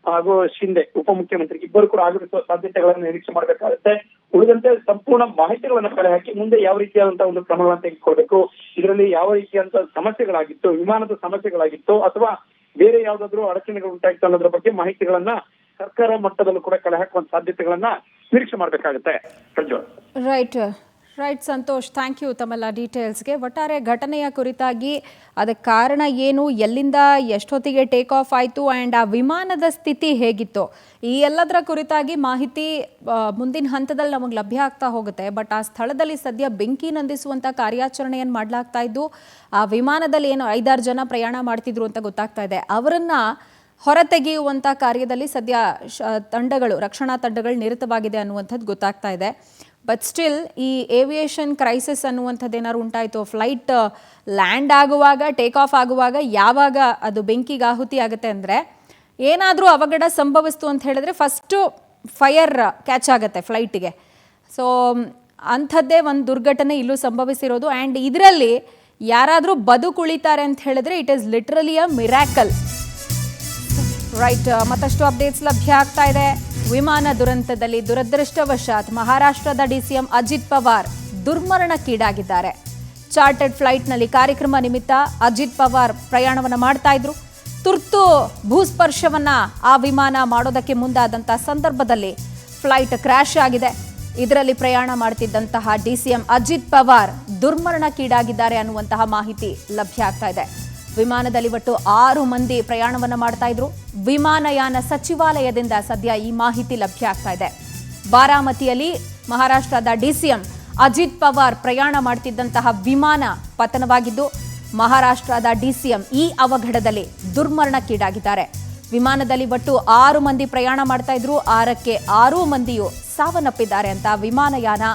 S3: ಹಾಗೂ ಶಿಂದೆ ಉಪಮುಖ್ಯಮಂತ್ರಿ ಇಬ್ಬರು ಕೂಡ ಆಗಮಿಸುವ ಸಾಧ್ಯತೆಗಳನ್ನು ನಿರೀಕ್ಷೆ ಮಾಡಬೇಕಾಗುತ್ತೆ. ಉಳಿದಂತೆ ಸಂಪೂರ್ಣ ಮಾಹಿತಿಗಳನ್ನ ಕಲೆ ಹಾಕಿ ಮುಂದೆ ಯಾವ ರೀತಿಯಾದಂತಹ ಒಂದು ಕ್ರಮಗಳನ್ನು ತೆಗೆದುಕೊಳ್ಬೇಕು, ಇದರಲ್ಲಿ ಯಾವ ರೀತಿಯಾದಂತಹ ಸಮಸ್ಯೆಗಳಾಗಿತ್ತು, ವಿಮಾನದ ಸಮಸ್ಯೆಗಳಾಗಿತ್ತು ಅಥವಾ ಬೇರೆ ಯಾವ್ದಾದ್ರು ಅಡಚಣೆಗಳು ಉಂಟಾಗಿತ್ತು ಅನ್ನೋದ್ರ ಬಗ್ಗೆ ಮಾಹಿತಿಗಳನ್ನ ಸರ್ಕಾರ ಮಟ್ಟದಲ್ಲೂ ಕೂಡ ಕಲೆ ಹಾಕುವ ಸಾಧ್ಯತೆಗಳನ್ನ ನಿರೀಕ್ಷೆ ಮಾಡಬೇಕಾಗುತ್ತೆ. Prajwal.
S1: Right Santosh, thank you ತಮ್ಮೆಲ್ಲ ಡೀಟೇಲ್ಸ್ಗೆ. ಒಟ್ಟಾರೆ ಘಟನೆಯ ಕುರಿತಾಗಿ ಅದಕ್ಕೆ ಕಾರಣ ಏನು, ಎಲ್ಲಿಂದ ಎಷ್ಟೊತ್ತಿಗೆ ಟೇಕ್ ಆಫ್ ಆಯಿತು ಆ್ಯಂಡ್ ಆ ವಿಮಾನದ ಸ್ಥಿತಿ ಹೇಗಿತ್ತು, ಈ ಎಲ್ಲದರ ಕುರಿತಾಗಿ ಮಾಹಿತಿ ಮುಂದಿನ ಹಂತದಲ್ಲಿ ನಮಗೆ ಲಭ್ಯ ಆಗ್ತಾ ಹೋಗುತ್ತೆ. ಬಟ್ ಆ ಸ್ಥಳದಲ್ಲಿ ಸದ್ಯ ಬೆಂಕಿ ನಂದಿಸುವಂಥ ಕಾರ್ಯಾಚರಣೆಯನ್ನು ಮಾಡಲಾಗ್ತಾ ಇದ್ದು, ಆ ವಿಮಾನದಲ್ಲಿ ಏನು 5-6 ಜನ ಪ್ರಯಾಣ ಮಾಡ್ತಿದ್ರು ಅಂತ ಗೊತ್ತಾಗ್ತಾ ಇದೆ. ಅವರನ್ನು ಹೊರತೆಗೆಯುವಂಥ ಕಾರ್ಯದಲ್ಲಿ ಸದ್ಯ ತಂಡಗಳು, ರಕ್ಷಣಾ ತಂಡಗಳು ನಿರತವಾಗಿದೆ ಅನ್ನುವಂಥದ್ದು ಗೊತ್ತಾಗ್ತಾ ಇದೆ. ಬಟ್ ಸ್ಟಿಲ್ ಈ ಏವಿಯೇಷನ್ ಕ್ರೈಸಿಸ್ ಅನ್ನುವಂಥದ್ದು ಏನಾದ್ರು ಉಂಟಾಯಿತು, ಫ್ಲೈಟ್ ಲ್ಯಾಂಡ್ ಆಗುವಾಗ, ಟೇಕ್ ಆಫ್ ಆಗುವಾಗ ಯಾವಾಗ ಅದು ಬೆಂಕಿಗೆ ಆಹುತಿ ಆಗುತ್ತೆ ಅಂದರೆ, ಏನಾದರೂ ಅವಘಡ ಸಂಭವಿಸ್ತು ಅಂತ ಹೇಳಿದ್ರೆ ಫಸ್ಟು ಫೈರ್ ಕ್ಯಾಚ್ ಆಗುತ್ತೆ ಫ್ಲೈಟಿಗೆ. ಸೊ ಅಂಥದ್ದೇ ಒಂದು ದುರ್ಘಟನೆ ಇಲ್ಲೂ ಸಂಭವಿಸಿರೋದು. ಆ್ಯಂಡ್ ಇದರಲ್ಲಿ ಯಾರಾದರೂ ಬದುಕುಳಿತಾರೆ ಅಂತ ಹೇಳಿದ್ರೆ it is literally a miracle. Right, ಮತ್ತಷ್ಟು ಅಪ್ಡೇಟ್ಸ್ ಲಭ್ಯ ಆಗ್ತಾ ಇದೆ. ವಿಮಾನ ದುರಂತದಲ್ಲಿ ದುರದೃಷ್ಟವಶಾತ್ ಮಹಾರಾಷ್ಟ್ರದ ಡಿಸಿಎಂ ಅಜಿತ್ ಪವಾರ್ ದುರ್ಮರಣಕ್ಕೀಡಾಗಿದ್ದಾರೆ. ಚಾರ್ಟರ್ಡ್ ಫ್ಲೈಟ್ನಲ್ಲಿ ಕಾರ್ಯಕ್ರಮ ನಿಮಿತ್ತ ಅಜಿತ್ ಪವಾರ್ ಪ್ರಯಾಣವನ್ನು ಮಾಡ್ತಾ ಇದ್ರು. ತುರ್ತು ಭೂಸ್ಪರ್ಶವನ್ನ ಆ ವಿಮಾನ ಮಾಡೋದಕ್ಕೆ ಮುಂದಾದಂಥ ಸಂದರ್ಭದಲ್ಲಿ ಫ್ಲೈಟ್ ಕ್ರ್ಯಾಶ್ ಆಗಿದೆ. ಇದರಲ್ಲಿ ಪ್ರಯಾಣ ಮಾಡ್ತಿದ್ದಂತಹ ಡಿಸಿಎಂ ಅಜಿತ್ ಪವಾರ್ ದುರ್ಮರಣಕ್ಕೀಡಾಗಿದ್ದಾರೆ ಅನ್ನುವಂತಹ ಮಾಹಿತಿ ಲಭ್ಯ ಆಗ್ತಾ ಇದೆ. ವಿಮಾನದಲ್ಲಿ ಒಟ್ಟು 6 ಮಂದಿ ಪ್ರಯಾಣವನ್ನು ಮಾಡ್ತಾ ಇದ್ರು. ವಿಮಾನಯಾನ ಸಚಿವಾಲಯದಿಂದ ಸದ್ಯ ಈ ಮಾಹಿತಿ ಲಭ್ಯ ಆಗ್ತಾ ಇದೆ. ಬಾರಾಮತಿಯಲ್ಲಿ ಮಹಾರಾಷ್ಟ್ರದ ಡಿಸಿಎಂ ಅಜಿತ್ ಪವಾರ್ ಪ್ರಯಾಣ ಮಾಡ್ತಿದ್ದಂತಹ ವಿಮಾನ ಪತನವಾಗಿದ್ದು, ಮಹಾರಾಷ್ಟ್ರದ ಡಿಸಿಎಂ ಈ ಅವಘಡದಲ್ಲಿ ದುರ್ಮರಣಕ್ಕೀಡಾಗಿದ್ದಾರೆ. ವಿಮಾನದಲ್ಲಿ ಒಟ್ಟು 6 ಮಂದಿ ಪ್ರಯಾಣ ಮಾಡ್ತಾ ಇದ್ರು. 6ಕ್ಕೆ 6 ಮಂದಿಯು ಸಾವನ್ನಪ್ಪಿದ್ದಾರೆ ಅಂತ ವಿಮಾನಯಾನ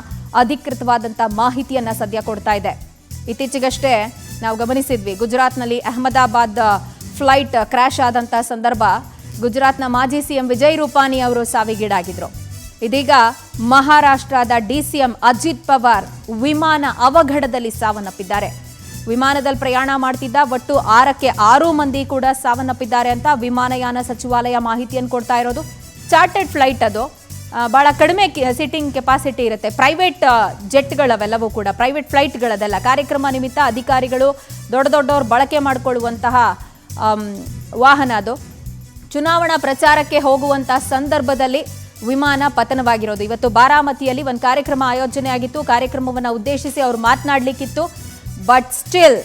S1: ಅಧಿಕೃತವಾದಂಥ ಮಾಹಿತಿಯನ್ನ ಸದ್ಯ ಕೊಡ್ತಾ ಇದೆ. ಇತ್ತೀಚೆಗಷ್ಟೇ ನಾವು ಗಮನಿಸಿದ್ವಿ, ಗುಜರಾತ್ನಲ್ಲಿ ಅಹಮದಾಬಾದ್ ಫ್ಲೈಟ್ ಕ್ರ್ಯಾಶ್ ಆದಂಥ ಸಂದರ್ಭ ಗುಜರಾತ್ನ ಮಾಜಿ ಸಿಎಂ ವಿಜಯ್ ರೂಪಾನಿ ಅವರು ಸಾವಿಗೀಡಾಗಿದ್ರು. ಇದೀಗ ಮಹಾರಾಷ್ಟ್ರದ ಡಿಸಿಎಂ ಅಜಿತ್ ಪವಾರ್ ವಿಮಾನ ಅವಘಡದಲ್ಲಿ ಸಾವನ್ನಪ್ಪಿದ್ದಾರೆ. ವಿಮಾನದಲ್ಲಿ ಪ್ರಯಾಣ ಮಾಡ್ತಿದ್ದ ಒಟ್ಟು 6ಕ್ಕೆ 6 ಮಂದಿ ಕೂಡ ಸಾವನ್ನಪ್ಪಿದ್ದಾರೆ ಅಂತ ವಿಮಾನಯಾನ ಸಚಿವಾಲಯ ಮಾಹಿತಿಯನ್ನು ಕೊಡ್ತಾ ಇರೋದು. ಚಾರ್ಟರ್ಡ್ ಫ್ಲೈಟ್ ಅದು, ಭಾಳ ಕಡಿಮೆ ಸಿಟ್ಟಿಂಗ್ ಕೆಪಾಸಿಟಿ ಇರುತ್ತೆ. ಪ್ರೈವೇಟ್ ಜೆಟ್ಗಳವೆಲ್ಲವೂ ಕೂಡ ಪ್ರೈವೇಟ್ ಫ್ಲೈಟ್ಗಳದೆಲ್ಲ. ಕಾರ್ಯಕ್ರಮ ನಿಮಿತ್ತ ಅಧಿಕಾರಿಗಳು ದೊಡ್ಡವ್ರು ಬಳಕೆ ಮಾಡಿಕೊಳ್ಳುವಂತಹ ವಾಹನ ಅದು. ಚುನಾವಣಾ ಪ್ರಚಾರಕ್ಕೆ ಹೋಗುವಂತಹ ಸಂದರ್ಭದಲ್ಲಿ ವಿಮಾನ ಪತನವಾಗಿರೋದು. ಇವತ್ತು ಬಾರಾಮತಿಯಲ್ಲಿ ಒಂದು ಕಾರ್ಯಕ್ರಮ ಆಯೋಜನೆ ಆಗಿತ್ತು. ಕಾರ್ಯಕ್ರಮವನ್ನು ಉದ್ದೇಶಿಸಿ ಅವರು ಮಾತನಾಡಲಿಕ್ಕಿತ್ತು. ಬಟ್ ಸ್ಟಿಲ್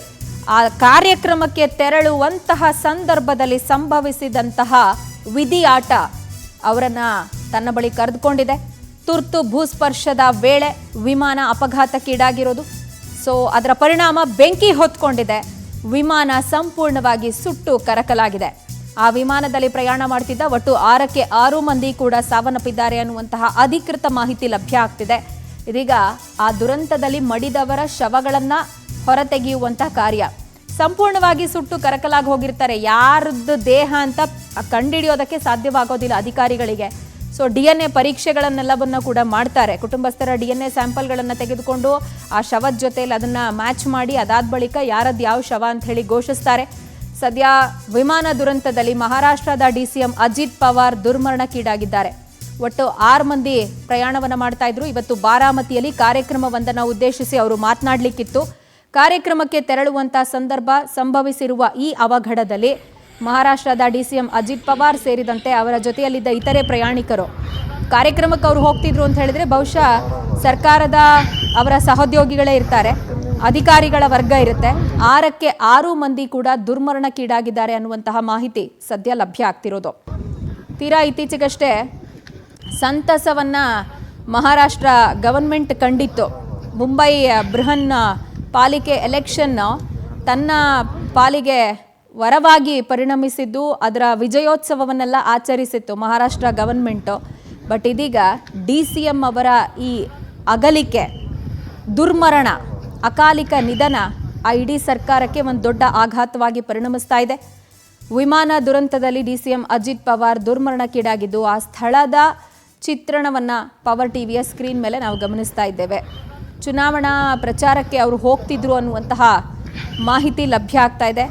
S1: ಆ ಕಾರ್ಯಕ್ರಮಕ್ಕೆ ತೆರಳುವಂತಹ ಸಂದರ್ಭದಲ್ಲಿ ಸಂಭವಿಸಿದಂತಹ ವಿಧಿಯಾಟ ಅವರನ್ನ ತನ್ನ ಬಳಿ ಕರೆದುಕೊಂಡಿದೆ. ತುರ್ತು ಭೂಸ್ಪರ್ಶದ ವೇಳೆ ವಿಮಾನ ಅಪಘಾತಕ್ಕೀಡಾಗಿರೋದು. ಸೊ ಅದರ ಪರಿಣಾಮ ಬೆಂಕಿ ಹೊತ್ಕೊಂಡಿದೆ. ವಿಮಾನ ಸಂಪೂರ್ಣವಾಗಿ ಸುಟ್ಟು ಕರಕಲಾಗಿದೆ. ಆ ವಿಮಾನದಲ್ಲಿ ಪ್ರಯಾಣ ಮಾಡ್ತಿದ್ದ ಒಟ್ಟು 6ಕ್ಕೆ 6 ಮಂದಿ ಕೂಡ ಸಾವನ್ನಪ್ಪಿದ್ದಾರೆ ಅನ್ನುವಂತಹ ಅಧಿಕೃತ ಮಾಹಿತಿ ಲಭ್ಯ ಆಗ್ತಿದೆ. ಇದೀಗ ಆ ದುರಂತದಲ್ಲಿ ಮಡಿದವರ ಶವಗಳನ್ನ ಹೊರತೆಗೆಯುವಂತಹ ಕಾರ್ಯ. ಸಂಪೂರ್ಣವಾಗಿ ಸುಟ್ಟು ಕರಕಲಾಗಿ ಹೋಗಿರ್ತಾರೆ. ಯಾರದ್ದು ದೇಹ ಅಂತ ಕಂಡುಹಿಡಿಯೋದಕ್ಕೆ ಸಾಧ್ಯವಾಗೋದಿಲ್ಲ ಅಧಿಕಾರಿಗಳಿಗೆ. ಸೊ DNA ಪರೀಕ್ಷೆಗಳನ್ನೆಲ್ಲವನ್ನು ಕೂಡ ಮಾಡ್ತಾರೆ. ಕುಟುಂಬಸ್ಥರ DNA ಸ್ಯಾಂಪಲ್ಗಳನ್ನು ತೆಗೆದುಕೊಂಡು ಆ ಶವದ ಜೊತೆಯಲ್ಲಿ ಅದನ್ನು ಮ್ಯಾಚ್ ಮಾಡಿ ಅದಾದ ಬಳಿಕ ಯಾರದ್ದು ಯಾವ ಶವ ಅಂತ ಹೇಳಿ ಘೋಷಿಸ್ತಾರೆ. ಸದ್ಯ ವಿಮಾನ ದುರಂತದಲ್ಲಿ ಮಹಾರಾಷ್ಟ್ರದ ಡಿಸಿಎಂ ಅಜಿತ್ ಪವಾರ್ ದುರ್ಮರಣಕ್ಕೀಡಾಗಿದ್ದಾರೆ. ಒಟ್ಟು 6 ಮಂದಿ ಪ್ರಯಾಣವನ್ನು ಮಾಡ್ತಾ ಇದ್ರು. ಇವತ್ತು ಬಾರಾಮತಿಯಲ್ಲಿ ಕಾರ್ಯಕ್ರಮವೊಂದನ್ನು ಉದ್ದೇಶಿಸಿ ಅವರು ಮಾತನಾಡಲಿಕ್ಕಿತ್ತು. ಕಾರ್ಯಕ್ರಮಕ್ಕೆ ತೆರಳುವಂಥ ಸಂದರ್ಭ ಸಂಭವಿಸಿರುವ ಈ ಅವಘಡದಲ್ಲಿ ಮಹಾರಾಷ್ಟ್ರದ ಡಿಸಿಎಂ ಅಜಿತ್ ಪವಾರ್ ಸೇರಿದಂತೆ ಅವರ ಜೊತೆಯಲ್ಲಿದ್ದ ಇತರೆ ಪ್ರಯಾಣಿಕರು ಕಾರ್ಯಕ್ರಮಕ್ಕೆ ಅವರು ಹೋಗ್ತಿದ್ರು ಅಂತ ಹೇಳಿದ್ರೆ ಬಹುಶಃ ಸರ್ಕಾರದ ಅವರ ಸಹೋದ್ಯೋಗಿಗಳೇ ಇರ್ತಾರೆ, ಅಧಿಕಾರಿಗಳ ವರ್ಗ ಇರುತ್ತೆ. 6ಕ್ಕೆ 6 ಮಂದಿ ಕೂಡ ದುರ್ಮರಣಕ್ಕೀಡಾಗಿದ್ದಾರೆ ಅನ್ನುವಂತಹ ಮಾಹಿತಿ ಸದ್ಯ ಲಭ್ಯ ಆಗ್ತಿರೋದು. ತೀರಾ ಇತ್ತೀಚೆಗಷ್ಟೇ ಸಂತಸವನ್ನ ಮಹಾರಾಷ್ಟ್ರ ಗವರ್ಮೆಂಟ್ ಕಂಡಿತ್ತು. ಮುಂಬೈ ಬೃಹನ್ ಪಾಲಿಕೆ ಎಲೆಕ್ಷನ್ ತನ್ನ ಪಾಲಿಗೆ ವರವಾಗಿ ಪರಿಣಮಿಸಿದ್ದು, ಅದರ ವಿಜಯೋತ್ಸವವನ್ನೆಲ್ಲ ಆಚರಿಸಿತ್ತು ಮಹಾರಾಷ್ಟ್ರ ಗವರ್ಮೆಂಟು. ಬಟ್ ಇದೀಗ DCM ಅವರ ಈ ಅಗಲಿಕೆ, ದುರ್ಮರಣ, ಅಕಾಲಿಕ ನಿಧನ ಆ ಇಡೀ ಸರ್ಕಾರಕ್ಕೆ ಒಂದು ದೊಡ್ಡ ಆಘಾತವಾಗಿ ಪರಿಣಮಿಸ್ತಾ ಇದೆ. ವಿಮಾನ ದುರಂತದಲ್ಲಿ DCM ಅಜಿತ್ ಪವಾರ್ ದುರ್ಮರಣಕ್ಕೀಡಾಗಿದ್ದು, ಆ ಸ್ಥಳದ ಚಿತ್ರಣವನ್ನು ಪವರ್ ಟಿವಿಯ ಸ್ಕ್ರೀನ್ ಮೇಲೆ ನಾವು ಗಮನಿಸ್ತಾ ಇದ್ದೇವೆ. ಚುನಾವಣಾ ಪ್ರಚಾರಕ್ಕೆ ಅವರು ಹೋಗ್ತಿದ್ರು ಅನ್ನುವಂತಹ ಮಾಹಿತಿ ಲಭ್ಯ ಆಗ್ತಾ ಇದೆ.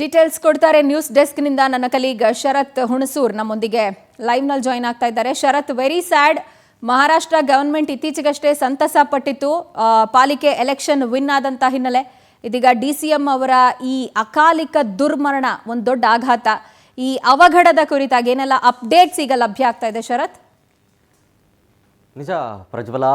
S1: ಡೀಟೇಲ್ಸ್ ಕೊಡ್ತಾರೆ ನ್ಯೂಸ್ ಡೆಸ್ಕ್ನಿಂದ ನನ್ನ ಕಲೀಗ್ ಶರತ್ ಹುಣಸೂರ್ ನಮ್ಮೊಂದಿಗೆ ಲೈವ್ನಲ್ಲಿ ಜಾಯ್ನ್ ಆಗ್ತಾ ಇದ್ದಾರೆ. ಶರತ್, ವೆರಿ ಸ್ಯಾಡ್. ಮಹಾರಾಷ್ಟ್ರ ಗವರ್ಮೆಂಟ್ ಇತ್ತೀಚೆಗಷ್ಟೇ ಸಂತಸ ಪಟ್ಟಿತ್ತು ಪಾಲಿಕೆ ಎಲೆಕ್ಷನ್ ವಿನ್ ಆದಂಥ ಹಿನ್ನೆಲೆ. ಇದೀಗ DCM ಅವರ ಈ ಅಕಾಲಿಕ ದುರ್ಮರಣ ಒಂದು ದೊಡ್ಡ ಆಘಾತ. ಈ ಅವಘಡದ ಕುರಿತಾಗಿ ಏನೆಲ್ಲ ಅಪ್ಡೇಟ್ಸ್ ಈಗ ಲಭ್ಯ ಆಗ್ತಾ ಇದೆ ಶರತ್?
S4: ನಿಜ ಪ್ರಜ್ವಲ,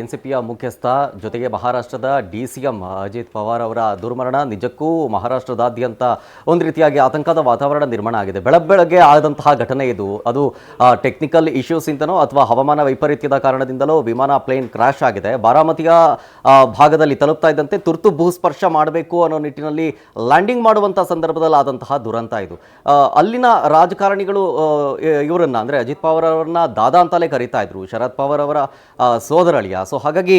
S4: NCPಯ ಮುಖ್ಯಸ್ಥ ಜೊತೆಗೆ ಮಹಾರಾಷ್ಟ್ರದ DCM ಅಜಿತ್ ಪವಾರ್ ಅವರ ದುರ್ಮರಣ ನಿಜಕ್ಕೂ ಮಹಾರಾಷ್ಟ್ರದಾದ್ಯಂತ ಒಂದು ರೀತಿಯಾಗಿ ಆತಂಕದ ವಾತಾವರಣ ನಿರ್ಮಾಣ ಆಗಿದೆ. ಬೆಳಗ್ಗೆ ಆದಂತಹ ಘಟನೆ ಇದು. ಅದು ಟೆಕ್ನಿಕಲ್ ಇಶ್ಯೂಸಿಂದನೋ ಅಥವಾ ಹವಾಮಾನ ವೈಪರೀತ್ಯದ ಕಾರಣದಿಂದಲೋ ವಿಮಾನ ಪ್ಲೇನ್ ಕ್ರಾಶ್ ಆಗಿದೆ. ಬಾರಾಮತಿಯ ಭಾಗದಲ್ಲಿ ತಲುಪ್ತಾ ಇದ್ದಂತೆ ತುರ್ತು ಭೂಸ್ಪರ್ಶ ಮಾಡಬೇಕು ಅನ್ನೋ ನಿಟ್ಟಿನಲ್ಲಿ ಲ್ಯಾಂಡಿಂಗ್ ಮಾಡುವಂಥ ಸಂದರ್ಭದಲ್ಲಿ ಆದಂತಹ ದುರಂತ ಇದು. ಅಲ್ಲಿನ ರಾಜಕಾರಣಿಗಳು ಇವರನ್ನ ಅಂದರೆ ಅಜಿತ್ ಪವಾರ್ ಅವರನ್ನ ದಾದಾ ಅಂತಲೇ ಕರೀತಾ ಇದ್ರು, ಶರದ್ ಪವಾರ್ ಅವರ ಸೋದರಳಿಯ. ಸೊ ಹಾಗಾಗಿ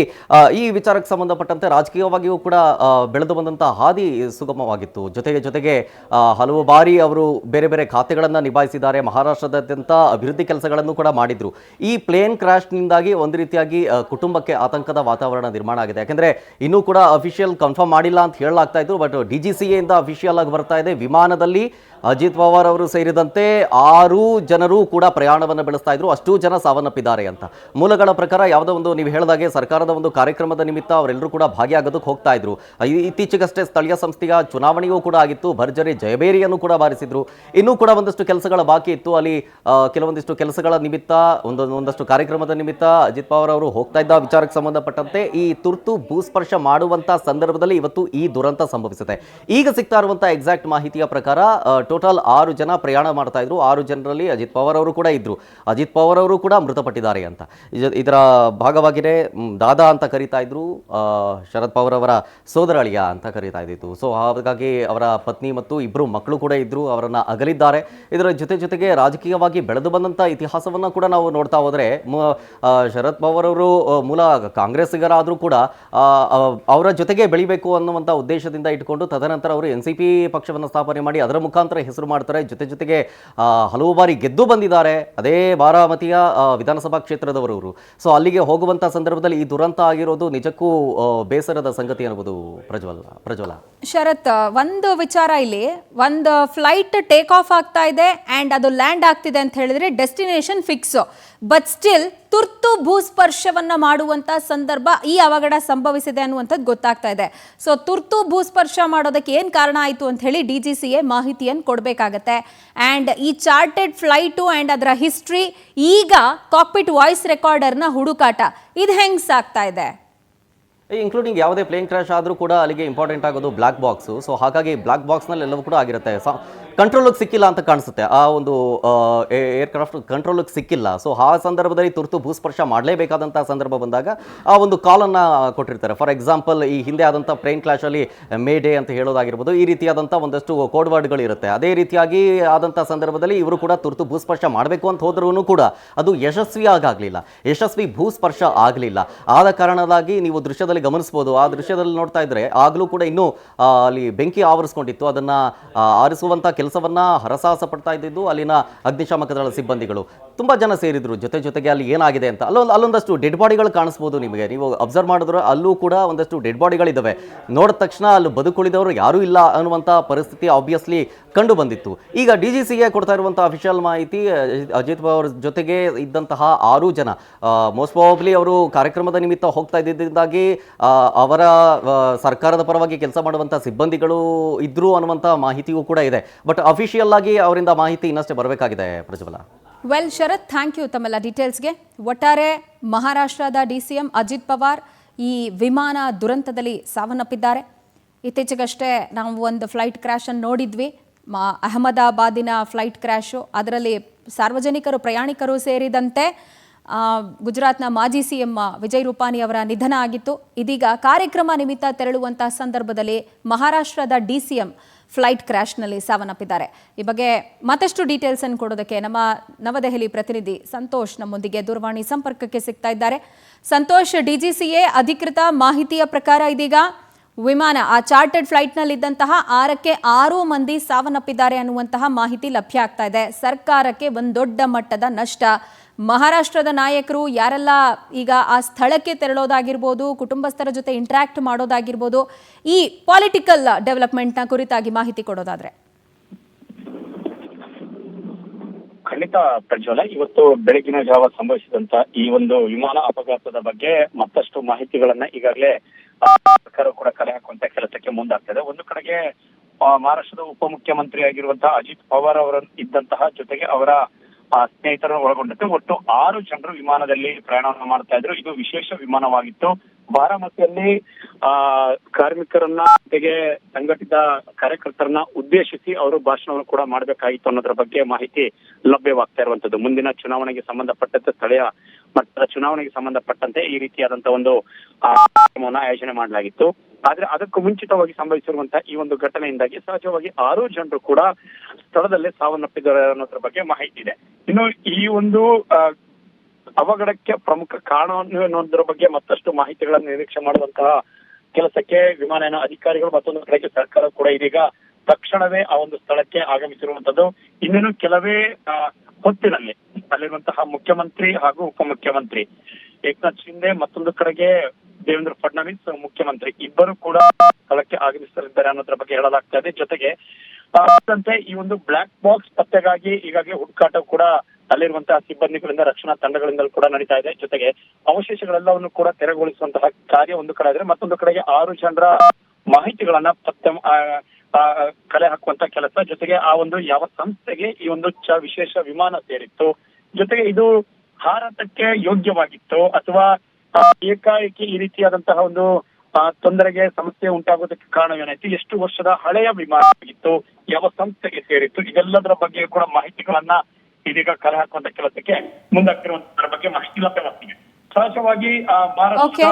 S4: ಈ ವಿಚಾರಕ್ಕೆ ಸಂಬಂಧಪಟ್ಟಂತೆ ರಾಜಕೀಯವಾಗಿಯೂ ಕೂಡ ಬೆಳೆದು ಬಂದಂಥ ಹಾದಿ ಸುಗಮವಾಗಿತ್ತು. ಜೊತೆಗೆ ಹಲವು ಬಾರಿ ಅವರು ಬೇರೆ ಬೇರೆ ಖಾತೆಗಳನ್ನು ನಿಭಾಯಿಸಿದ್ದಾರೆ. ಮಹಾರಾಷ್ಟ್ರದಾದ್ಯಂತ ಅಭಿವೃದ್ಧಿ ಕೆಲಸಗಳನ್ನು ಕೂಡ ಮಾಡಿದ್ರು. ಈ ಪ್ಲೇನ್ ಕ್ರಾಶ್ನಿಂದಾಗಿ ಒಂದು ರೀತಿಯಾಗಿ ಕುಟುಂಬಕ್ಕೆ ಆತಂಕದ ವಾತಾವರಣ ನಿರ್ಮಾಣ ಆಗಿದೆ. ಯಾಕೆಂದರೆ ಇನ್ನೂ ಕೂಡ ಅಫಿಷಿಯಲ್ ಕನ್ಫರ್ಮ್ ಮಾಡಿಲ್ಲ ಅಂತ ಹೇಳಲಾಗ್ತಾ ಇತ್ತು. ಬಟ್ DGCA ಇಂದ ಅಫಿಷಿಯಲ್ ಆಗಿ ಬರ್ತಾ ಇದೆ, ವಿಮಾನದಲ್ಲಿ ಅಜಿತ್ ಪವಾರ್ ಅವರು ಸೇರಿದಂತೆ 6 ಜನರು ಕೂಡ ಪ್ರಯಾಣವನ್ನು ಬೆಳೆಸ್ತಾ ಇದ್ರು. ಅಷ್ಟೂ ಜನ ಸಾವನ್ನಪ್ಪಿದ್ದಾರೆ ಅಂತ ಮೂಲಗಳ ಪ್ರಕಾರ. ಯಾವುದೋ ಒಂದು ನೀವು ಹೇಳಿದಾಗೆ ಸರ್ಕಾರದ ಒಂದು ಕಾರ್ಯಕ್ರಮದ ನಿಮಿತ್ತ ಅವರೆಲ್ಲರೂ ಕೂಡ ಭಾಗಿಯಾಗೋದಕ್ಕೆ ಹೋಗ್ತಾ ಇದ್ರು. ಇತ್ತೀಚೆಗಷ್ಟೇ ಸ್ಥಳೀಯ ಸಂಸ್ಥೆಯ ಚುನಾವಣೆಯೂ ಕೂಡ ಆಗಿತ್ತು. ಭರ್ಜರಿ ಜಯಬೇರಿಯನ್ನು ಕೂಡ ಬಾರಿಸಿದ್ರು. ಇನ್ನೂ ಕೂಡ ಒಂದಷ್ಟು ಕೆಲಸಗಳ ಬಾಕಿ ಇತ್ತು. ಅಲ್ಲಿ ಕೆಲವೊಂದಿಷ್ಟು ಕೆಲಸಗಳ ನಿಮಿತ್ತ ಒಂದಷ್ಟು ಕಾರ್ಯಕ್ರಮದ ನಿಮಿತ್ತ ಅಜಿತ್ ಪವಾರ್ ಅವರು ಹೋಗ್ತಾ ಇದ್ದ ವಿಚಾರಕ್ಕೆ ಸಂಬಂಧಪಟ್ಟಂತೆ ಈ ತುರ್ತು ಭೂಸ್ಪರ್ಶ ಮಾಡುವಂತ ಸಂದರ್ಭದಲ್ಲಿ ಇವತ್ತು ಈ ದುರಂತ ಸಂಭವಿಸುತ್ತೆ. ಈಗ ಸಿಗ್ತಾ ಇರುವಂತಹ ಎಕ್ಸಾಕ್ಟ್ ಮಾಹಿತಿಯ ಪ್ರಕಾರ ಟೋಟಲ್ 6 ಜನ ಪ್ರಯಾಣ ಮಾಡ್ತಾ ಇದ್ರು. 6 ಜನರಲ್ಲಿ ಅಜಿತ್ ಪವಾರ್ ಅವರು ಕೂಡ ಇದ್ರು. ಅಜಿತ್ ಪವಾರ್ ಅವರು ಕೂಡ ಮೃತಪಟ್ಟಿದ್ದಾರೆ ಅಂತ ಇದರ ಭಾಗವಾಗಿಯೇ ದಾದಾ ಅಂತ ಕರೀತಾ ಇದ್ರು, ಶರದ್ ಪವಾರ್ ಅವರ ಸೋದರಳಿಯ ಅಂತ ಕರೀತಾ ಇದ್ದಿತ್ತು. ಸೊ ಹಾಗಾಗಿ ಅವರ ಪತ್ನಿ ಮತ್ತು 2 ಮಕ್ಕಳು ಕೂಡ ಇದ್ರು, ಅವರನ್ನ ಅಗಲಿದ್ದಾರೆ. ಇದರ ಜೊತೆಗೆ ರಾಜಕೀಯವಾಗಿ ಬೆಳೆದು ಬಂದಂಥ ಇತಿಹಾಸವನ್ನು ಕೂಡ ನಾವು ನೋಡ್ತಾ ಹೋದರೆ ಶರದ್ ಪವಾರ್ ಅವರು ಮೂಲ ಕಾಂಗ್ರೆಸ್ಸಿಗರಾದರೂ ಕೂಡ ಅವರ ಜೊತೆಗೆ ಬೆಳಿಬೇಕು ಅನ್ನುವಂಥ ಉದ್ದೇಶದಿಂದ ಇಟ್ಕೊಂಡು ತದನಂತರ ಅವರು NCP ಪಕ್ಷವನ್ನು ಸ್ಥಾಪನೆ ಮಾಡಿ ಅದರ ಮುಖಾಂತರ ಹೆಸರು ಮಾಡ್ತಾರೆ. ಜೊತೆಗೆ ಹಲವು ಬಾರಿ ಗೆದ್ದು ಬಂದಿದ್ದಾರೆ. ಅದೇ ಬಾರಾಮತಿಯ ವಿಧಾನಸಭಾ ಕ್ಷೇತ್ರದವರು. ಸೊ ಅಲ್ಲಿಗೆ ಹೋಗುವಂತ ಸಂದರ್ಭದಲ್ಲಿ ಈ ದುರಂತ ಆಗಿರೋದು ನಿಜಕ್ಕೂ ಬೇಸರದ ಸಂಗತಿ ಅನ್ನಬಹುದು. ಪ್ರಜ್ವಲ
S1: ಶರತ್, ಒಂದು ವಿಚಾರ ಇಲ್ಲಿ, ಒಂದು ಫ್ಲೈಟ್ ಟೇಕ್ ಆಫ್ ಆಗ್ತಾ ಇದೆ ಅಂಡ್ ಅದು ಲ್ಯಾಂಡ್ ಆಗ್ತಿದೆ ಅಂತ ಹೇಳಿದ್ರೆ ಡೆಸ್ಟಿನೇಷನ್ ಫಿಕ್ಸ್. ಬಟ್ ಸ್ಟಿಲ್ ತುರ್ತು ಭೂಸ್ಪರ್ಶವನ್ನ ಮಾಡುವಂತ ಸಂದರ್ಭ ಈ ಅವಘಡ ಸಂಭವಿಸಿದೆ ಅನ್ನುವಂಥದ್ದು ಗೊತ್ತಾಗ್ತಾ ಇದೆ. ಸೊ ತುರ್ತು ಭೂಸ್ಪರ್ಶ ಮಾಡೋದಕ್ಕೆ ಏನು ಕಾರಣ ಆಯಿತು ಅಂತ ಹೇಳಿ DGCA ಮಾಹಿತಿಯನ್ನು ಕೊಡಬೇಕಾಗತ್ತೆ. ಆ್ಯಂಡ್ ಈ ಚಾರ್ಟೆಡ್ ಫ್ಲೈಟು ಆ್ಯಂಡ್ ಅದರ ಹಿಸ್ಟ್ರಿ, ಈಗ ಕಾಕ್ಪಿಟ್ ವಾಯ್ಸ್ ರೆಕಾರ್ಡರ್ನ ಹುಡುಕಾಟ, ಇದು ಹೆಂಗೆ ಸಾಗ್ತಾ ಇದೆ?
S4: ಇನ್ಕ್ಲೂಡಿಂಗ್ ಯಾವುದೇ ಪ್ಲೇನ್ ಕ್ರಾಶ್ ಆದರೂ ಕೂಡ ಅಲ್ಲಿಗೆ ಇಂಪಾರ್ಟೆಂಟ್ ಆಗೋದು ಬ್ಲಾಕ್ ಬಾಕ್ಸು. ಸೊ ಹಾಗಾಗಿ ಬ್ಲಾಕ್ ಬಾಕ್ಸ್ನಲ್ಲಿ ಎಲ್ಲವೂ ಕೂಡ ಆಗಿರುತ್ತೆ. ಕಂಟ್ರೋಲಿಗೆ ಸಿಕ್ಕಿಲ್ಲ ಅಂತ ಕಾಣಿಸುತ್ತೆ. ಆ ಒಂದು ಏರ್ಕ್ರಾಫ್ಟ್ ಕಂಟ್ರೋಲಿಗೆ ಸಿಕ್ಕಿಲ್ಲ. ಸೊ ಆ ಸಂದರ್ಭದಲ್ಲಿ ತುರ್ತು ಭೂಸ್ಪರ್ಶ ಮಾಡಲೇಬೇಕಾದಂಥ ಸಂದರ್ಭ ಬಂದಾಗ ಆ ಒಂದು ಕಾಲನ್ನು ಕೊಟ್ಟಿರ್ತಾರೆ. ಫಾರ್ ಎಕ್ಸಾಂಪಲ್, ಈ ಹಿಂದೆ ಆದಂಥ ಪ್ಲೇನ್ ಕ್ಲಾಶಲ್ಲಿ ಮೇ ಡೇ ಅಂತ ಹೇಳೋದಾಗಿರ್ಬೋದು, ಈ ರೀತಿಯಾದಂಥ ಒಂದಷ್ಟು ಕೋಡ್ ವರ್ಡ್ಗಳಿರುತ್ತೆ. ಅದೇ ರೀತಿಯಾಗಿ ಆದಂಥ ಸಂದರ್ಭದಲ್ಲಿ ಇವರು ಕೂಡ ತುರ್ತು ಭೂಸ್ಪರ್ಶ ಮಾಡಬೇಕು ಅಂತ ಹೋದ್ರೂ ಕೂಡ ಅದು ಯಶಸ್ವಿ ಭೂಸ್ಪರ್ಶ ಆಗಲಿಲ್ಲ. ಆದ ಕಾರಣದಾಗಿ ನೀವು ದೃಶ್ಯದಲ್ಲಿ ಗಮನಿಸ್ಬೋದು. ಆ ದೃಶ್ಯದಲ್ಲಿ ನೋಡ್ತಾ ಇದ್ರೆ ಆಗಲೂ ಕೂಡ ಇನ್ನೂ ಅಲ್ಲಿ ಬೆಂಕಿ ಆವರಿಸ್ಕೊಂಡಿತ್ತು. ಅದನ್ನು ಆರಿಸುವಂಥ ಕೆಲಸವನ್ನ ಹರಸಾಹಸ ಪಡ್ತಾ ಇದ್ದಿದ್ದು ಅಲ್ಲಿನ ಅಗ್ನಿಶಾಮಕ ದಳದ ಸಿಬ್ಬಂದಿಗಳು. ತುಂಬಾ ಜನ ಸೇರಿದ್ರು. ಜೊತೆಗೆ ಅಲ್ಲಿ ಏನಾಗಿದೆ ಅಂತ ಅಲ್ಲೊಂದಷ್ಟು ಡೆಡ್ ಬಾಡಿಗಳು ಕಾಣಿಸ್ಬೋದು ನಿಮಗೆ. ನೀವು ಅಬ್ಸರ್ವ್ ಮಾಡಿದ್ರೆ ಅಲ್ಲೂ ಕೂಡ ಒಂದಷ್ಟು ಡೆಡ್ ಬಾಡಿಗಳಿದ್ದಾವೆ. ನೋಡಿದ ತಕ್ಷಣ ಅಲ್ಲಿ ಬದುಕುಳಿದವರು ಯಾರೂ ಇಲ್ಲ ಅನ್ನುವಂಥ ಪರಿಸ್ಥಿತಿ ಆಬ್ವಿಯಸ್ಲಿ ಕಂಡು ಬಂದಿತ್ತು. ಈಗ DGCA ಕೊಡ್ತಾ ಇರುವಂಥ ಅಫಿಷಿಯಲ್ ಮಾಹಿತಿ, ಅಜಿತ್ ಪವಾರ್ ಜೊತೆಗೆ ಇದ್ದಂತಹ 6 ಜನ ಮೋಸ್ಟ್ ಪ್ರಾಬಬ್ಲಿ ಅವರು ಕಾರ್ಯಕ್ರಮದ ನಿಮಿತ್ತ ಹೋಗ್ತಾ ಇದ್ದಿದ್ದಾಗಿ ಅವರ ಸರ್ಕಾರದ ಪರವಾಗಿ ಕೆಲಸ ಮಾಡುವಂಥ ಸಿಬ್ಬಂದಿಗಳು ಇದ್ರು ಅನ್ನುವಂಥ ಮಾಹಿತಿಯೂ ಕೂಡ ಇದೆ. ಬಟ್ ಅಫಿಷಿಯಲ್ ಆಗಿ ಅವರಿಂದ ಮಾಹಿತಿ ಇನ್ನಷ್ಟೇ ಬರಬೇಕಾಗಿದೆ. ಪ್ರಜ್ವಲ.
S1: ವೆಲ್ ಶರತ್, ಥ್ಯಾಂಕ್ ಯು ತಮ್ಮೆಲ್ಲ ಡೀಟೇಲ್ಸ್ಗೆ. ಒಟ್ಟಾರೆ ಮಹಾರಾಷ್ಟ್ರದ DCM ಅಜಿತ್ ಪವಾರ್ ಈ ವಿಮಾನ ದುರಂತದಲ್ಲಿ ಸಾವನ್ನಪ್ಪಿದ್ದಾರೆ. ಇತ್ತೀಚೆಗಷ್ಟೇ ನಾವು ಒಂದು ಫ್ಲೈಟ್ ಕ್ರ್ಯಾಶನ್ನು ನೋಡಿದ್ವಿ, ಅಹಮದಾಬಾದಿನ ಫ್ಲೈಟ್ ಕ್ರ್ಯಾಶು. ಅದರಲ್ಲಿ ಸಾರ್ವಜನಿಕರು, ಪ್ರಯಾಣಿಕರು ಸೇರಿದಂತೆ ಗುಜರಾತ್ನ ಮಾಜಿ CM ವಿಜಯ್ ರೂಪಾನಿ ಅವರ ನಿಧನ ಆಗಿತ್ತು. ಇದೀಗ ಕಾರ್ಯಕ್ರಮ ನಿಮಿತ್ತ ತೆರಳುವಂತಹ ಸಂದರ್ಭದಲ್ಲಿ ಮಹಾರಾಷ್ಟ್ರದ DCM ಫ್ಲೈಟ್ ಕ್ರ್ಯಾಶ್ನಲ್ಲಿ ಸಾವನ್ನಪ್ಪಿದ್ದಾರೆ. ಈ ಬಗ್ಗೆ ಮತ್ತಷ್ಟು ಡೀಟೇಲ್ಸ್ ಅನ್ನು ಕೊಡೋದಕ್ಕೆ ನಮ್ಮ ನವದೆಹಲಿ ಪ್ರತಿನಿಧಿ ಸಂತೋಷ್ ನಮ್ಮೊಂದಿಗೆ ದೂರವಾಣಿ ಸಂಪರ್ಕಕ್ಕೆ ಸಿಗ್ತಾ ಇದ್ದಾರೆ. ಸಂತೋಷ್, DGCA ಅಧಿಕೃತ ಮಾಹಿತಿಯ ಪ್ರಕಾರ ಇದೀಗ ವಿಮಾನ, ಆ ಚಾರ್ಟರ್ಡ್ ಫ್ಲೈಟ್ನಲ್ಲಿದ್ದಂತಹ 6ಕ್ಕೆ 6 ಮಂದಿ ಸಾವನ್ನಪ್ಪಿದ್ದಾರೆ ಅನ್ನುವಂತಹ ಮಾಹಿತಿ ಲಭ್ಯ ಆಗ್ತಾ ಇದೆ. ಸರ್ಕಾರಕ್ಕೆ ಒಂದು ದೊಡ್ಡ ಮಟ್ಟದ ನಷ್ಟ, ಮಹಾರಾಷ್ಟ್ರದ ನಾಯಕರು ಯಾರೆಲ್ಲ ಈಗ ಆ ಸ್ಥಳಕ್ಕೆ ತೆರಳೋದಾಗಿರ್ಬೋದು, ಕುಟುಂಬಸ್ಥರ ಜೊತೆ ಇಂಟ್ರಾಕ್ಟ್ ಮಾಡೋದಾಗಿರ್ಬೋದು, ಈ ಪೊಲಿಟಿಕಲ್ ಡೆವಲಪ್ಮೆಂಟ್ನ ಕುರಿತಾಗಿ ಮಾಹಿತಿ ಕೊಡೋದಾದ್ರೆ?
S2: ಖಂಡಿತ ಪ್ರಜ್ವಲ, ಇವತ್ತು ಬೆಳಗಿನ ಜಾವ ಸಂಭವಿಸಿದಂತ ಈ ಒಂದು ವಿಮಾನ ಅಪಘಾತದ ಬಗ್ಗೆ ಮತ್ತಷ್ಟು ಮಾಹಿತಿಗಳನ್ನ ಈಗಾಗಲೇ ಸರ್ಕಾರ ಕೂಡ ಕಲೆ ಹಾಕುವಂತ ಕೆಲಸಕ್ಕೆ ಮುಂದಾಗ್ತದೆ. ಒಂದು ಕಡೆಗೆ ಮಹಾರಾಷ್ಟ್ರದ ಉಪಮುಖ್ಯಮಂತ್ರಿ ಆಗಿರುವಂತಹ ಅಜಿತ್ ಪವಾರ್ ಅವರ ಇದ್ದಂತಹ ಜೊತೆಗೆ ಅವರ ಸ್ನೇಹಿತರನ್ನು ಒಳಗೊಂಡಂತೆ ಒಟ್ಟು 6 ಜನರು ವಿಮಾನದಲ್ಲಿ ಪ್ರಯಾಣವನ್ನು ಮಾಡ್ತಾ ಇದ್ರು. ಇದು ವಿಶೇಷ ವಿಮಾನವಾಗಿತ್ತು. ಬಾರಾಮತಿಯಲ್ಲಿ ಕಾರ್ಮಿಕರನ್ನ ಜೊತೆಗೆ ಸಂಘಟಿತ ಕಾರ್ಯಕರ್ತರನ್ನ ಉದ್ದೇಶಿಸಿ ಅವರು ಭಾಷಣವನ್ನು ಕೂಡ ಮಾಡಬೇಕಾಗಿತ್ತು ಅನ್ನೋದ್ರ ಬಗ್ಗೆ ಮಾಹಿತಿ ಲಭ್ಯವಾಗ್ತಾ ಇರುವಂತದ್ದು. ಮುಂದಿನ ಚುನಾವಣೆಗೆ ಸಂಬಂಧಪಟ್ಟಂತೆ, ಸ್ಥಳೀಯ ಮಟ್ಟದ ಚುನಾವಣೆಗೆ ಸಂಬಂಧಪಟ್ಟಂತೆ ಈ ರೀತಿಯಾದಂತಹ ಒಂದು ಕಾರ್ಯಕ್ರಮವನ್ನು ಆಯೋಜನೆ ಮಾಡಲಾಗಿತ್ತು. ಆದ್ರೆ ಅದಕ್ಕೂ ಮುಂಚಿತವಾಗಿ ಸಂಭವಿಸಿರುವಂತಹ ಈ ಒಂದು ಘಟನೆಯಿಂದಾಗಿ ಸಹಜವಾಗಿ 6 ಜನರು ಕೂಡ ಸ್ಥಳದಲ್ಲೇ ಸಾವನ್ನಪ್ಪಿದ್ದಾರೆ ಅನ್ನೋದ್ರ ಬಗ್ಗೆ ಮಾಹಿತಿ ಇದೆ. ಇನ್ನು ಈ ಒಂದು ಅವಘಡಕ್ಕೆ ಪ್ರಮುಖ ಕಾರಣ ಅನ್ನೋದ್ರ ಬಗ್ಗೆ ಮತ್ತಷ್ಟು ಮಾಹಿತಿಗಳನ್ನು ನಿರೀಕ್ಷೆ ಮಾಡುವಂತಹ ಕೆಲಸಕ್ಕೆ ವಿಮಾನಯಾನ ಅಧಿಕಾರಿಗಳು ಮತ್ತೊಂದು ಕಡೆಗೆ ಸರ್ಕಾರ ಕೂಡ ಇದೀಗ ತಕ್ಷಣವೇ ಆ ಒಂದು ಸ್ಥಳಕ್ಕೆ ಆಗಮಿಸಿರುವಂತದ್ದು. ಇನ್ನೇನು ಕೆಲವೇ ಹೊತ್ತಿನಲ್ಲಿ ಅಲ್ಲಿರುವಂತಹ ಮುಖ್ಯಮಂತ್ರಿ ಹಾಗೂ ಉಪಮುಖ್ಯಮಂತ್ರಿ ಏಕನಾಥ್ ಶಿಂದೆ, ಮತ್ತೊಂದು ಕಡೆಗೆ ದೇವೇಂದ್ರ ಫಡ್ನವೀಸ್ ಮುಖ್ಯಮಂತ್ರಿ ಇಬ್ಬರು ಕೂಡ ಸ್ಥಳಕ್ಕೆ ಆಗಮಿಸಲಿದ್ದಾರೆ ಅನ್ನೋದ್ರ ಬಗ್ಗೆ ಹೇಳಲಾಗ್ತಾ ಇದೆ. ಜೊತೆಗೆ ಈ ಒಂದು ಬ್ಲಾಕ್ ಬಾಕ್ಸ್ ಪತ್ತೆಗಾಗಿ ಈಗಾಗಲೇ ಹುಡುಕಾಟ ಕೂಡ ಅಲ್ಲಿರುವಂತಹ ಸಿಬ್ಬಂದಿಗಳಿಂದ, ರಕ್ಷಣಾ ತಂಡಗಳಿಂದ ಕೂಡ ನಡೀತಾ ಇದೆ. ಜೊತೆಗೆ ಅವಶೇಷಗಳೆಲ್ಲವನ್ನು ಕೂಡ ತೆರವುಗೊಳಿಸುವಂತಹ ಕಾರ್ಯ ಒಂದು ಕಡೆ ಆದ್ರೆ, ಮತ್ತೊಂದು ಕಡೆಗೆ 6 ಜನರ ಮಾಹಿತಿಗಳನ್ನ ಪತ್ತೆ ಕಲೆ ಹಾಕುವಂತ ಕೆಲಸ, ಜೊತೆಗೆ ಆ ಒಂದು ಯಾವ ಸಂಸ್ಥೆಗೆ ಈ ಒಂದು ವಿಶೇಷ ವಿಮಾನ ಸೇರಿತ್ತು, ಜೊತೆಗೆ ಇದು ಹಾರಾಟಕ್ಕೆ ಯೋಗ್ಯವಾಗಿತ್ತು ಅಥವಾ ಏಕಾಏಕಿ ಈ ರೀತಿಯಾದಂತಹ ಒಂದು ತೊಂದರೆಗೆ ಸಮಸ್ಯೆ ಉಂಟಾಗೋದಕ್ಕೆ ಕಾರಣವೇನಾಯ್ತು, ಎಷ್ಟು ವರ್ಷದ ಹಳೆಯ ವಿಮಾನ ಆಗಿತ್ತು, ಯಾವ ಸಂಸ್ಥೆಗೆ ಸೇರಿತ್ತು, ಇದೆಲ್ಲದರ ಬಗ್ಗೆ ಕೂಡ ಮಾಹಿತಿಗಳನ್ನ ಇದೀಗ ಕಲೆ ಹಾಕುವಂತ ಕೆಲಸಕ್ಕೆ ಮುಂದಾಗ್ತಿರುವಂತರ ಬಗ್ಗೆ ಮಾಹಿತಿ ಲಭ್ಯವಾಗ್ತಿದೆ. ಸಹಜವಾಗಿ ಮಹಾರಾಷ್ಟ್ರ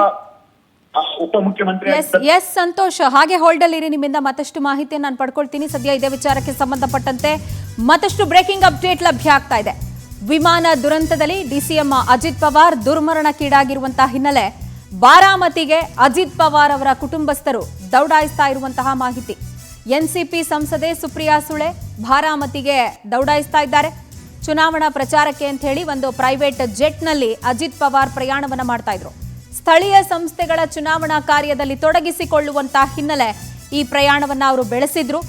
S2: ಉಪಮುಖ್ಯಮಂತ್ರಿ
S1: ಸಂತೋಷ್, ಹಾಗೆ ಹೋಲ್ಡ್ ಅಲ್ಲಿ ಇರಿ, ನಿಮ್ಮಿಂದ ಮತ್ತಷ್ಟು ಮಾಹಿತಿಯನ್ನು ನಾನು ಪಡ್ಕೊಳ್ತೀನಿ. ಸದ್ಯ ಇದೇ ವಿಚಾರಕ್ಕೆ ಸಂಬಂಧಪಟ್ಟಂತೆ ಮತ್ತಷ್ಟು ಬ್ರೇಕಿಂಗ್ ಅಪ್ಡೇಟ್ ಲಭ್ಯ ಆಗ್ತಾ ಇದೆ. ವಿಮಾನ ದುರಂತದಲ್ಲಿ ಡಿಸಿಎಂ ಅಜಿತ್ ಪವಾರ್ ದುರ್ಮರಣಕ್ಕೀಡಾಗಿರುವಂತಹ ಹಿನ್ನೆಲೆ ಬಾರಾಮತಿಗೆ ಅಜಿತ್ ಪವಾರ್ ಅವರ ಕುಟುಂಬಸ್ಥರು ದೌಡಾಯಿಸ್ತಾ ಇರುವಂತಹ ಮಾಹಿತಿ. ಎನ್ಸಿಪಿ ಸಂಸದೆ ಸುಪ್ರಿಯಾ ಸುಳೆ ಬಾರಾಮತಿಗೆ ದೌಡಾಯಿಸ್ತಾ ಇದ್ದಾರೆ. ಚುನಾವಣಾ ಪ್ರಚಾರಕ್ಕೆ ಅಂತ ಹೇಳಿ ಒಂದು ಪ್ರೈವೇಟ್ ಜೆಟ್ನಲ್ಲಿ ಅಜಿತ್ ಪವಾರ್ ಪ್ರಯಾಣವನ್ನ ಮಾಡ್ತಾ ಇದ್ರು. ಸ್ಥಳೀಯ ಸಂಸ್ಥೆಗಳ ಚುನಾವಣಾ ಕಾರ್ಯದಲ್ಲಿ ತೊಡಗಿಸಿಕೊಳ್ಳುವಂತಹ ಹಿನ್ನೆಲೆ ಈ ಪ್ರಯಾಣವನ್ನ ಅವರು ಬೆಳೆಸಿದ್ರು.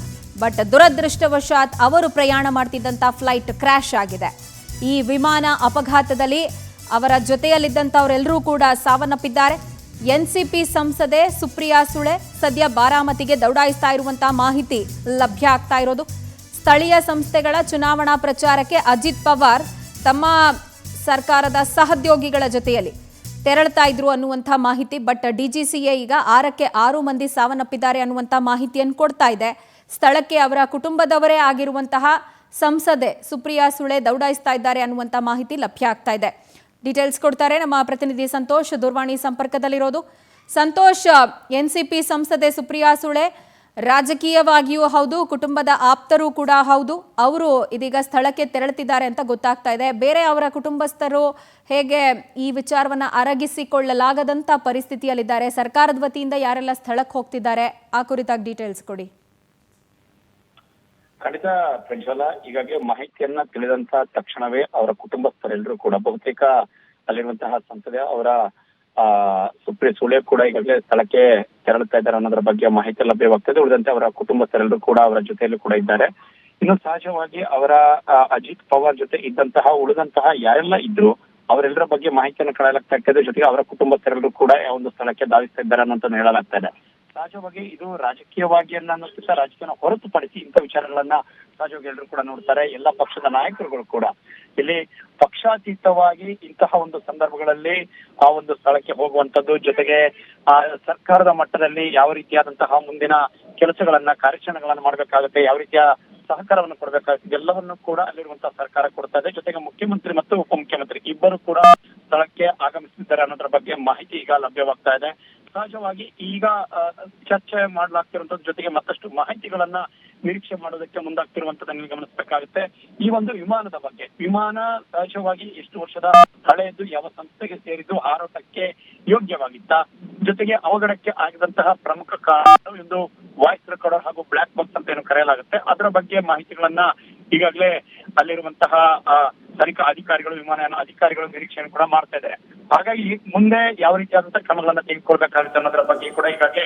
S1: ಬಟ್ ದುರದೃಷ್ಟವಶಾತ್ ಅವರು ಪ್ರಯಾಣ ಮಾಡ್ತಿದ್ದಂಥ ಫ್ಲೈಟ್ ಕ್ರ್ಯಾಶ್ ಆಗಿದೆ. ಈ ವಿಮಾನ ಅಪಘಾತದಲ್ಲಿ ಅವರ ಜೊತೆಯಲ್ಲಿದ್ದಂಥವರೆಲ್ಲರೂ ಕೂಡ ಸಾವನ್ನಪ್ಪಿದ್ದಾರೆ. ಎನ್ಸಿಪಿ ಸಂಸದೆ ಸುಪ್ರಿಯಾ ಸುಳೆ ಸದ್ಯ ಬಾರಾಮತಿಗೆ ದೌಡಾಯಿಸ್ತಾ ಇರುವಂತಹ ಮಾಹಿತಿ ಲಭ್ಯ ಆಗ್ತಾ ಇರೋದು. ಸ್ಥಳೀಯ ಸಂಸ್ಥೆಗಳ ಚುನಾವಣಾ ಪ್ರಚಾರಕ್ಕೆ ಅಜಿತ್ ಪವಾರ್ ತಮ್ಮ ಸರ್ಕಾರದ ಸಹೋದ್ಯೋಗಿಗಳ ಜೊತೆಯಲ್ಲಿ ತೆರಳ್ತಾ ಇದ್ರು ಅನ್ನುವಂಥ ಮಾಹಿತಿ. ಬಟ್ ಡಿಜಿಸಿಎ ಈಗ 6ಕ್ಕೆ 6 ಮಂದಿ ಸಾವನ್ನಪ್ಪಿದ್ದಾರೆ ಅನ್ನುವಂಥ ಮಾಹಿತಿಯನ್ನು ಕೊಡ್ತಾ ಇದೆ. ಸ್ಥಳಕ್ಕೆ ಅವರ ಕುಟುಂಬದವರೇ ಆಗಿರುವಂತಹ ಸಂಸದೆ ಸುಪ್ರಿಯಾ ಸುಳೆ ದೌಡಾಯಿಸ್ತಾ ಇದ್ದಾರೆ ಅನ್ನುವಂಥ ಮಾಹಿತಿ ಲಭ್ಯ ಆಗ್ತಾ ಇದೆ. ಡೀಟೇಲ್ಸ್ ಕೊಡ್ತಾರೆ ನಮ್ಮ ಪ್ರತಿನಿಧಿ ಸಂತೋಷ್, ದೂರವಾಣಿ ಸಂಪರ್ಕದಲ್ಲಿರೋದು. ಸಂತೋಷ್, ಎನ್ಸಿಪಿ ಸಂಸದೆ ಸುಪ್ರಿಯಾ ಸುಳೆ ರಾಜಕೀಯವಾಗಿಯೂ ಹೌದು, ಕುಟುಂಬದ ಆಪ್ತರೂ ಕೂಡ ಹೌದು, ಅವರು ಇದೀಗ ಸ್ಥಳಕ್ಕೆ ತೆರಳುತ್ತಿದ್ದಾರೆ ಅಂತ ಗೊತ್ತಾಗ್ತಾ ಇದೆ. ಬೇರೆ ಅವರ ಕುಟುಂಬಸ್ಥರು ಹೇಗೆ ಈ ವಿಚಾರವನ್ನು ಅರಗಿಸಿಕೊಳ್ಳಲಾಗದಂಥ ಪರಿಸ್ಥಿತಿಯಲ್ಲಿದ್ದಾರೆ? ಸರ್ಕಾರದ ವತಿಯಿಂದ ಯಾರೆಲ್ಲ ಸ್ಥಳಕ್ಕೆ ಹೋಗ್ತಿದ್ದಾರೆ ಆ ಕುರಿತಾಗಿ ಡೀಟೇಲ್ಸ್ ಕೊಡಿ.
S2: ಖಂಡಿತ ಪ್ರಜ್ವಲ, ಈಗಾಗಲೇ ಮಾಹಿತಿಯನ್ನ ತಿಳಿದಂತ ತಕ್ಷಣವೇ ಅವರ ಕುಟುಂಬಸ್ಥರೆಲ್ಲರೂ ಕೂಡ ಬಹುತೇಕ ಅಲ್ಲಿರುವಂತಹ ಸಂಸದೆ ಅವರ ಸುಪ್ರಿಯಾ ಸುಳೆ ಕೂಡ ಈಗಾಗಲೇ ಸ್ಥಳಕ್ಕೆ ತೆರಳುತ್ತಾ ಇದ್ದಾರೆ ಅನ್ನೋದ್ರ ಬಗ್ಗೆ ಮಾಹಿತಿ ಲಭ್ಯವಾಗ್ತದೆ. ಉಳಿದಂತೆ ಅವರ ಕುಟುಂಬಸ್ಥರೆಲ್ಲರೂ ಕೂಡ ಅವರ ಜೊತೆಯಲ್ಲೂ ಕೂಡ ಇದ್ದಾರೆ. ಇನ್ನು ಸಹಜವಾಗಿ ಅವರ ಅಜಿತ್ ಪವಾರ್ ಜೊತೆ ಇದ್ದಂತಹ ಉಳಿದಂತಹ ಯಾರೆಲ್ಲ ಇದ್ರು ಅವರೆಲ್ಲರ ಬಗ್ಗೆ ಮಾಹಿತಿಯನ್ನು ಕಳೆಯಲಾಗ್ತಾ ಇದೆ. ಜೊತೆಗೆ ಅವರ ಕುಟುಂಬಸ್ಥರೆಲ್ಲರೂ ಕೂಡ ಒಂದು ಸ್ಥಳಕ್ಕೆ ಧಾವಿಸ್ತಾ ಇದ್ದಾರೆ ಅನ್ನೋದನ್ನ ಹೇಳಲಾಗ್ತಾ ಇದೆ. ಸಹಜವಾಗಿ ಇದು ರಾಜಕೀಯವಾಗಿ ಅನ್ನೋದಕ್ಕಿಂತ ರಾಜಕೀಯ ಹೊರತುಪಡಿಸಿ ಇಂಥ ವಿಚಾರಗಳನ್ನ ಸಹಜವಾಗಿ ಎಲ್ಲರೂ ಕೂಡ ನೋಡ್ತಾರೆ. ಎಲ್ಲ ಪಕ್ಷದ ನಾಯಕರುಗಳು ಕೂಡ ಇಲ್ಲಿ ಪಕ್ಷಾತೀತವಾಗಿ ಇಂತಹ ಒಂದು ಸಂದರ್ಭಗಳಲ್ಲಿ ಆ ಒಂದು ಸ್ಥಳಕ್ಕೆ ಹೋಗುವಂತದ್ದು, ಜೊತೆಗೆ ಸರ್ಕಾರದ ಮಟ್ಟದಲ್ಲಿ ಯಾವ ರೀತಿಯಾದಂತಹ ಮುಂದಿನ ಕೆಲಸಗಳನ್ನ, ಕಾರ್ಯಾಚರಣೆಗಳನ್ನ ಮಾಡ್ಬೇಕಾಗುತ್ತೆ, ಯಾವ ರೀತಿಯ ಸಹಕಾರವನ್ನು ಕೊಡಬೇಕಾಗುತ್ತೆ, ಎಲ್ಲವನ್ನು ಕೂಡ ಅಲ್ಲಿರುವಂತಹ ಸರ್ಕಾರ ಕೊಡ್ತಾ ಇದೆ. ಜೊತೆಗೆ ಮುಖ್ಯಮಂತ್ರಿ ಮತ್ತು ಉಪಮುಖ್ಯಮಂತ್ರಿ ಇಬ್ಬರು ಕೂಡ ಸ್ಥಳಕ್ಕೆ ಆಗಮಿಸಿದ್ದಾರೆ ಅನ್ನೋದ್ರ ಬಗ್ಗೆ ಮಾಹಿತಿ ಈಗ ಲಭ್ಯವಾಗ್ತಾ ಇದೆ. ಸಹಜವಾಗಿ ಈಗ ಚರ್ಚೆ ಮಾಡಲಾಗ್ತಿರುವಂತದ್ರ ಜೊತೆಗೆ ಮತ್ತಷ್ಟು ಮಾಹಿತಿಗಳನ್ನ ನಿರೀಕ್ಷೆ ಮಾಡೋದಕ್ಕೆ ಮುಂದಾಗ್ತಿರುವಂತದನ್ನ ಗಮನಿಸಬೇಕಾಗುತ್ತೆ. ಈ ಒಂದು ವಿಮಾನದ ಬಗ್ಗೆ, ವಿಮಾನ ಸಹಜವಾಗಿ ಎಷ್ಟು ವರ್ಷದ ಹಳೆಯದು, ಯಾವ ಸಂಸ್ಥೆಗೆ ಸೇರಿದ್ದು, ಹಾರಾಟಕ್ಕೆ ಯೋಗ್ಯವಾಗಿತ್ತ, ಜೊತೆಗೆ ಅವಘಡಕ್ಕೆ ಆಗಿದಂತಹ ಪ್ರಮುಖ ಕಾರಣ ಒಂದು ವಾಯ್ಸ್ ರೆಕಾರ್ಡರ್ ಹಾಗೂ ಬ್ಲಾಕ್ ಬಾಕ್ಸ್ ಅಂತ ಏನು ಕರೆಯಲಾಗುತ್ತೆ, ಅದರ ಬಗ್ಗೆ ಮಾಹಿತಿಗಳನ್ನ
S3: ಈಗಾಗಲೇ ಅಲ್ಲಿರುವಂತಹ ತನಿಖಾ ಅಧಿಕಾರಿಗಳು, ವಿಮಾನಯಾನ ಅಧಿಕಾರಿಗಳು ನಿರೀಕ್ಷೆಯನ್ನು ಕೂಡ ಮಾಡ್ತಾ ಇದ್ದಾರೆ. ಹಾಗಾಗಿ ಮುಂದೆ ಯಾವ ರೀತಿಯಾದಂತಹ ಕ್ರಮಗಳನ್ನ ತೆಗೆದುಕೊಳ್ಬೇಕಾಗುತ್ತೆ ಅನ್ನೋದ್ರ ಬಗ್ಗೆ ಕೂಡ ಈಗಾಗಲೇ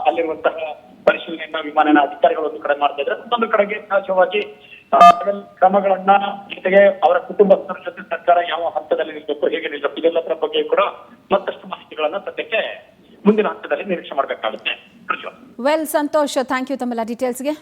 S3: ಅಲ್ಲಿರುವಂತಹ ಪರಿಶೀಲನೆಯನ್ನ ವಿಮಾನಯಾನ ಅಧಿಕಾರಿಗಳು ಒಂದು ಕಡೆ ಮಾಡ್ತಾ ಇದ್ದಾರೆ. ಮತ್ತೊಂದು ಕಡೆಗೆ ಸಹಜವಾಗಿ ಕ್ರಮಗಳನ್ನ ಜೊತೆಗೆ ಅವರ ಕುಟುಂಬಸ್ಥರ ಜೊತೆ ಸರ್ಕಾರ ಯಾವ ಹಂತದಲ್ಲಿ ನಿಲ್ಬೇಕು, ಹೇಗೆ ನಿಲ್ಬೇಕು, ಇದೆಲ್ಲದರ ಬಗ್ಗೆ ಕೂಡ ಮತ್ತಷ್ಟು ಮಾಹಿತಿಗಳನ್ನ ಸದ್ಯಕ್ಕೆ ಮುಂದಿನ ಹಂತದಲ್ಲಿ ನಿರೀಕ್ಷೆ ಮಾಡಬೇಕಾಗುತ್ತೆ.
S1: ವೆಲ್ ಸಂತೋಷ್, ಥ್ಯಾಂಕ್ ಯು ತಮ್ಮೆಲ್ಲ ಡೀಟೇಲ್ಸ್ಗೆ.